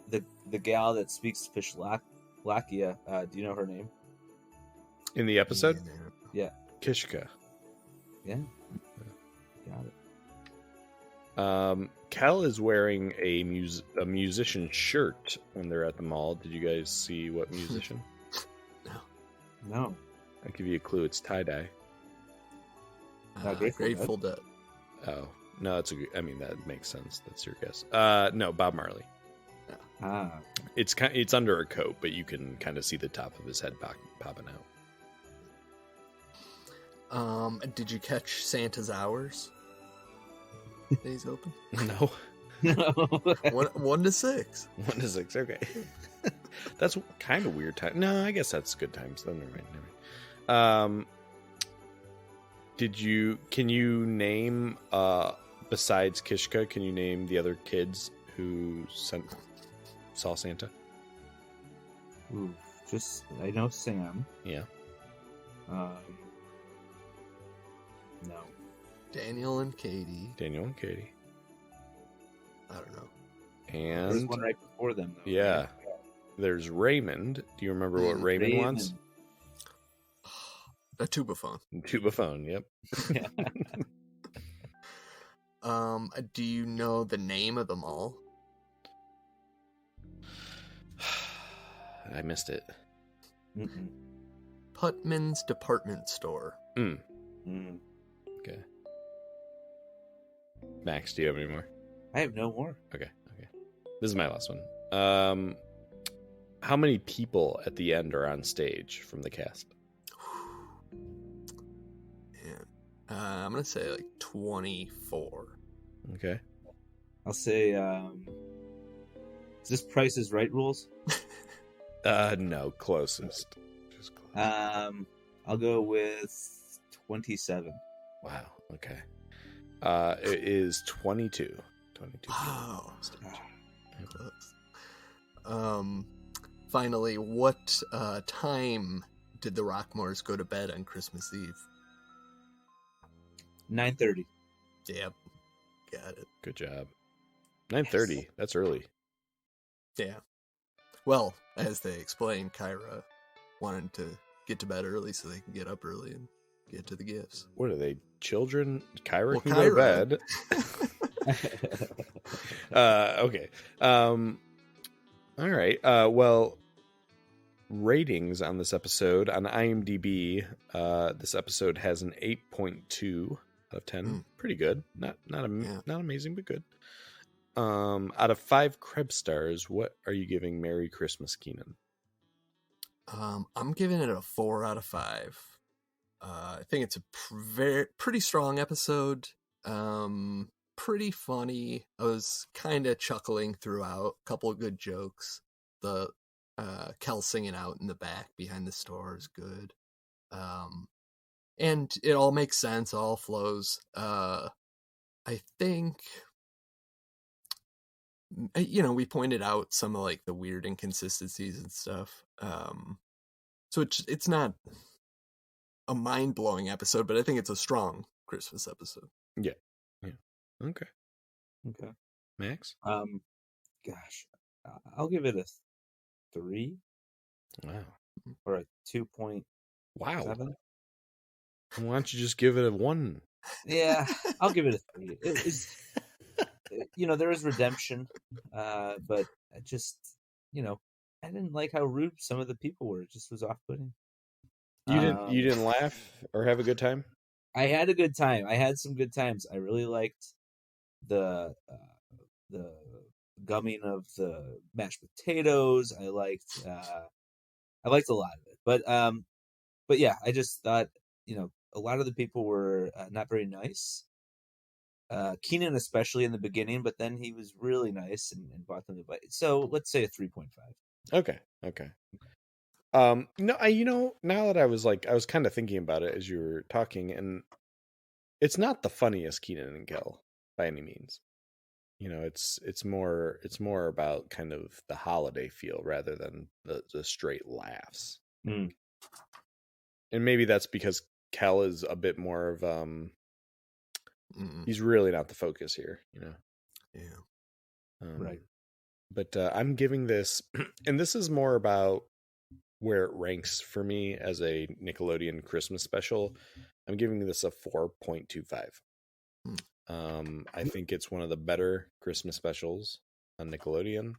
the gal that speaks Fishslakia, do you know her name? In the episode? Yeah. Kishka. Yeah. Got it. Kel is wearing a musician shirt when they're at the mall. Did you guys see what musician? No. I'll give you a clue. It's tie-dye. Grateful Dead. Oh, no, that makes sense. That's your guess. No, Bob Marley. It's under a coat, but you can kind of see the top of his head popping out. Did you catch Santa's hours? He's open? No. 1 to 6. 1 to 6, okay. That's kind of weird time. No, I guess that's good times. Then never mind. Can you name, besides Kishka, can you name the other kids who saw Santa? Ooh, I know Sam. Yeah. No. Daniel and Katie. I don't know. And there's one right before them, though. Yeah. There's Raymond. Do you remember what Raymond wants? A tubaphone. Tubaphone, yep. Do you know the name of them all? I missed it. Putman's Department Store. Okay. Max, do you have any more? I have no more. Okay. This is my last one. How many people at the end are on stage from the cast? I'm gonna say like 24. Okay. I'll say, is this Price is Right rules? No, closest. Just close. I'll go with 27. Wow. Okay. It is 22. 22. Wow. Finally, what time did the Rockmores go to bed on Christmas Eve? 9:30. Yep. Got it. Good job. 9:30. That's early. Yeah. Well, as they explained, Kyra wanted to get to bed early so they can get up early and get to the gifts. What are they? Children? Kyra Well, can go to bed. Okay. All right. Well, ratings on this episode on IMDb. This episode has an 8.2 out of 10. Pretty good. Not amazing, but good. Out of 5 Krebs stars, what are you giving Merry Christmas, Kenan? I'm giving it a 4 out of 5. I think it's a pretty strong episode. Pretty funny. I was kind of chuckling throughout. A couple of good jokes. The Kel singing out in the back behind the store is good. And it all makes sense. All flows. I think, we pointed out some of like the weird inconsistencies and stuff. So it's not a mind-blowing episode, but I think it's a strong Christmas episode. Yeah. Okay. Max? Gosh, I'll give it a 3. Wow. Or a 2.7. Wow. Why don't you just give it a 1? Yeah, I'll give it a 3. There is redemption, but I just, I didn't like how rude some of the people were. It just was off-putting. You didn't laugh or have a good time? I had a good time. I had some good times. I really liked the gumming of the mashed potatoes. I liked a lot of it. But yeah, I just thought, a lot of the people were not very nice. Kenan especially in the beginning, but then he was really nice and bought them the bite. So let's say a 3.5. Okay. No, now that I was kind of thinking about it as you were talking, and it's not the funniest Kenan and Kel by any means. It's more about kind of the holiday feel rather than the straight laughs. Mm. And maybe that's because Kel is a bit more of he's really not the focus here, Yeah. Right. But I'm giving this, and this is more about where it ranks for me as a Nickelodeon Christmas special. I'm giving this a 4.25. I think it's one of the better Christmas specials on Nickelodeon.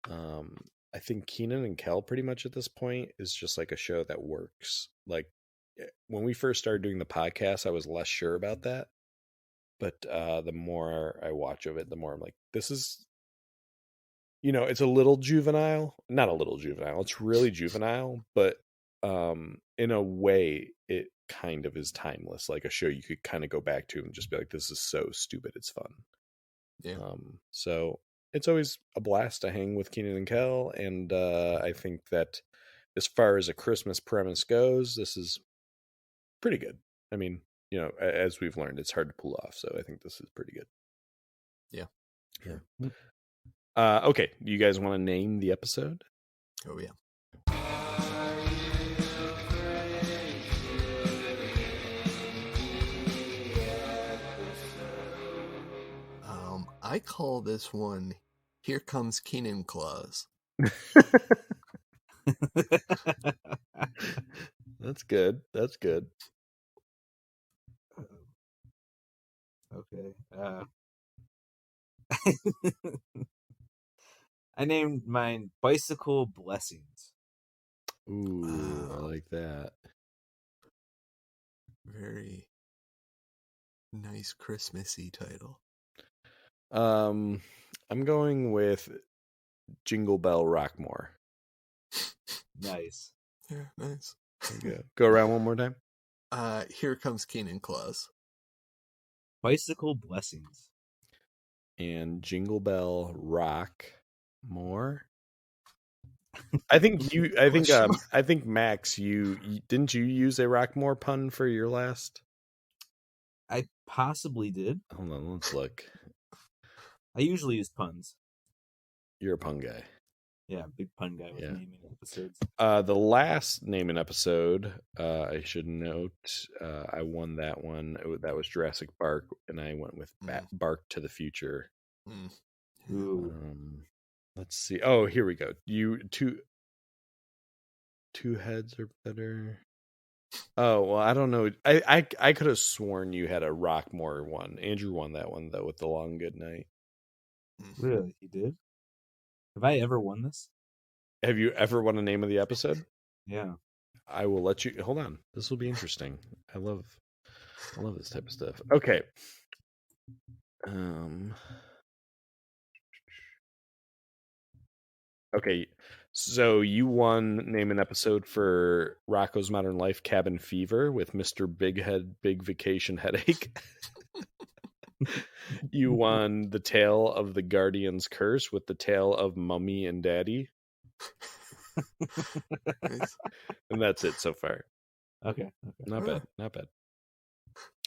I think Kenan and Kel pretty much at this point is just like a show that works. Like when we first started doing the podcast, I was less sure about that. But the more I watch of it, the more I'm like, this is, it's a little juvenile. Not a little juvenile. It's really juvenile. But in a way, it kind of is timeless. Like a show you could kind of go back to and just be like, this is so stupid. It's fun. Yeah. So it's always a blast to hang with Kenan and Kel. And I think that as far as a Christmas premise goes, this is pretty good. I mean, as we've learned, it's hard to pull off. So I think this is pretty good. Yeah. Okay. You guys want to name the episode? Oh, yeah. I call this one Here Comes Kenan Claus. That's good. Okay. I named mine Bicycle Blessings. Ooh, I like that. Very nice Christmassy title. I'm going with Jingle Bell Rockmore. Nice. Yeah, nice. Go around one more time. Here Comes Kenan Claus. Bicycle Blessings. And Jingle Bell Rockmore. I think Max, you didn't you use a Rockmore pun for your last? I possibly did. Hold on, let's look. I usually use puns. You're a pun guy. Yeah, big pun guy with naming episodes. The last name an episode, I should note, I won that one. That was Jurassic Bark, and I went with Bark to the Future. Ooh. Let's see. Oh, here we go. Two heads are better. Oh, well, I don't know. I could have sworn you had a Rockmore one. Andrew won that one, though, with The Long Good Night. Really? He did? Have I ever won this? Have you ever won a name of the episode? Yeah. I will let you... Hold on. This will be interesting. I love this type of stuff. Okay. Okay. So you won name an episode for Rocko's Modern Life Cabin Fever with Mr. Big Head Big Vacation Headache. You won The Tale of the Guardian's Curse with The Tale of Mummy and Daddy. And that's it so far. Okay. Not bad.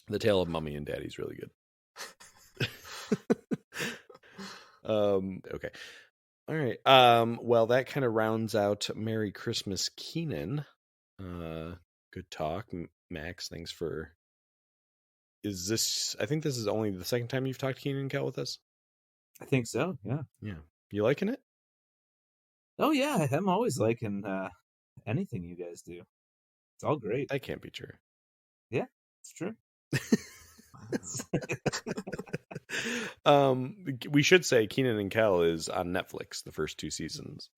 The Tale of Mummy and Daddy is really good. Okay. All right. Well, that kind of rounds out Merry Christmas, Kenan. Good talk, Max. Thanks for. I think this is only the second time you've talked Kenan and Kel with us. I think so. Yeah. Yeah. You liking it? Oh yeah, I'm always liking anything you guys do. It's all great. That can't be true. Yeah, it's true. We should say Kenan and Kel is on Netflix, the first 2 seasons.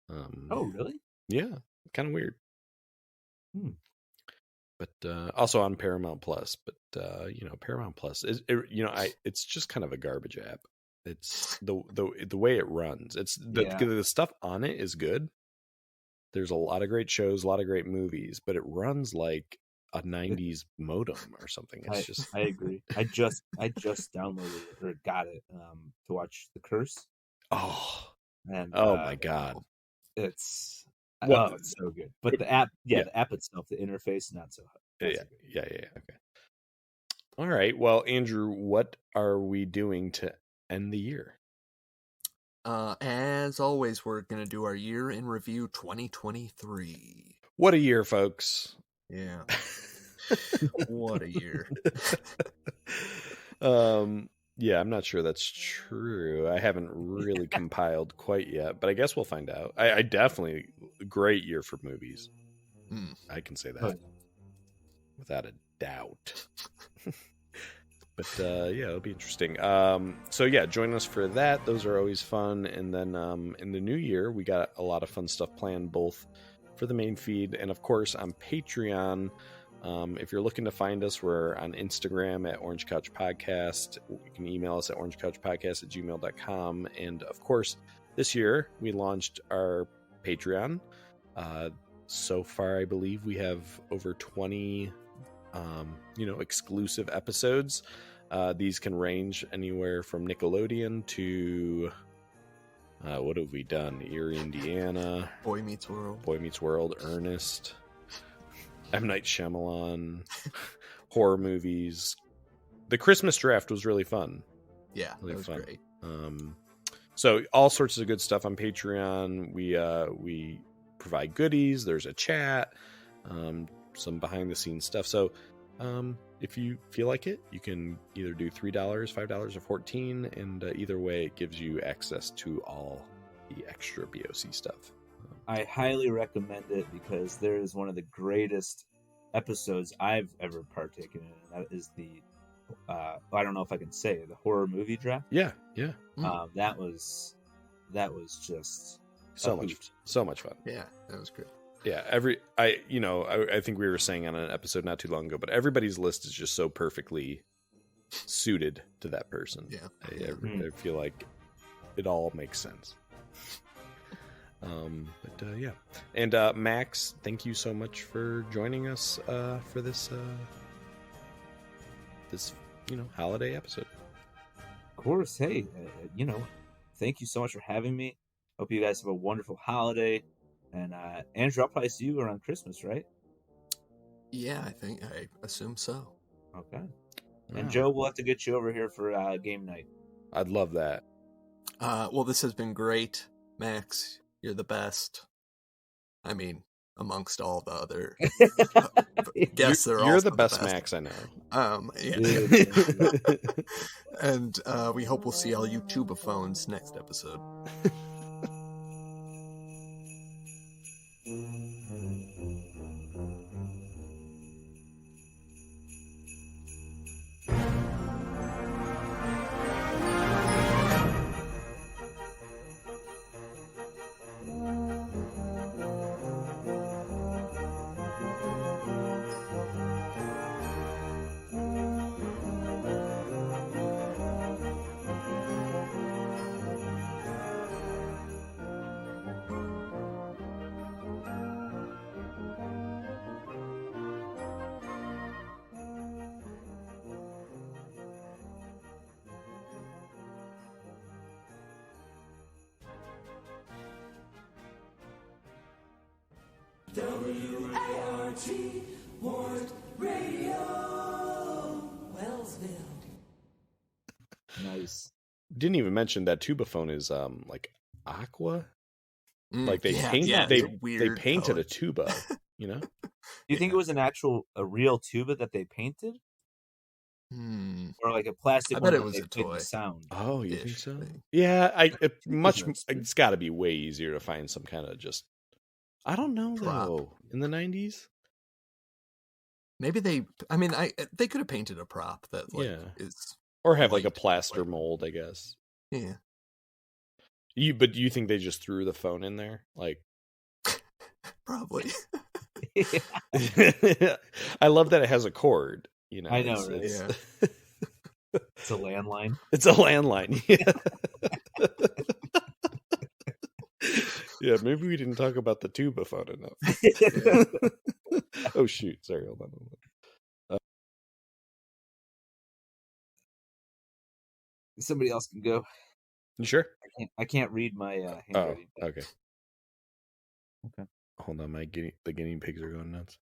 Oh, really? Yeah, kind of weird. But also on Paramount Plus. But Paramount Plus is it's just kind of a garbage app. It's the way it runs. It's the stuff on it is good. There's a lot of great shows, a lot of great movies, but it runs like a 90s modem or something. I agree. I just downloaded it or got it to watch The Curse. And my god, it's so good. But the app, the app itself, the interface, not so hot. Yeah. Okay. All right. Well, Andrew, what are we doing to end the year? As always, we're gonna do our year in review 2023. What a year, folks. Yeah. What a year. Yeah, I'm not sure that's true. I haven't really compiled quite yet, but I guess we'll find out. I definitely great year for movies. I can say that without a doubt. But it'll be interesting. So yeah, join us for that. Those are always fun. And then in the new year, we got a lot of fun stuff planned, both for the main feed and of course on Patreon. If you're looking to find us, we're on Instagram at Orange Couch Podcast. You can email us at orangecouchpodcast@gmail.com. And of course, this year we launched our Patreon. So far, I believe we have over 20 exclusive episodes. These can range anywhere from Nickelodeon to what have we done? Erie, Indiana, Boy Meets World, Ernest, M. Night Shyamalan, horror movies. The Christmas draft was really fun. Yeah, really that was fun. Great. So all sorts of good stuff on Patreon. We provide goodies. There's a chat, some behind the scenes stuff. So if you feel like it, you can either do $3, $5, or $14, and either way, it gives you access to all the extra BOC stuff. I highly recommend it because there is one of the greatest episodes I've ever partaken in. And that is the I don't know if I can say the horror movie draft. Yeah. That was just so much fun. Yeah, that was great. Yeah, I think we were saying on an episode not too long ago, but everybody's list is just so perfectly suited to that person. Yeah, I feel like it all makes sense. Yeah, and Max, thank you so much for joining us for this holiday episode. Of course, hey, thank you so much for having me. Hope you guys have a wonderful holiday. And Andrew, I'll probably see you around Christmas, right? Yeah, I assume so. Okay. And Joe, we'll have to get you over here for game night. I'd love that. Well, this has been great, Max. You're the best. I mean, amongst all the other guests, You're the best Max I know. Yeah. And we hope we'll see all you tubophones next episode. W-A-R-T, Ward Radio, Wellsville. Nice. Didn't even mention that tubaphone is like aqua. Like they they painted a tuba, you know? Do you think it was a real tuba that they painted? Or like a plastic I one bet it that was they a played toy. the sound? Oh, you think so? Thing. Yeah, it's got to be way easier to find some kind of just. I don't know Prop. though. In the 90s, Maybe they could have painted a prop that is, or have like a white, plaster mold, I guess. Yeah. But do you think they just threw the phone in there? Like, probably. I love that it has a cord. You know, I know, right? Yeah. It's a landline. It's a landline. Yeah. Yeah, maybe we didn't talk about the tuba phone enough. Oh shoot! Sorry, hold on. Somebody else can go. You sure? I can't read my handwriting. Okay. Okay. Hold on, the guinea pigs are going nuts.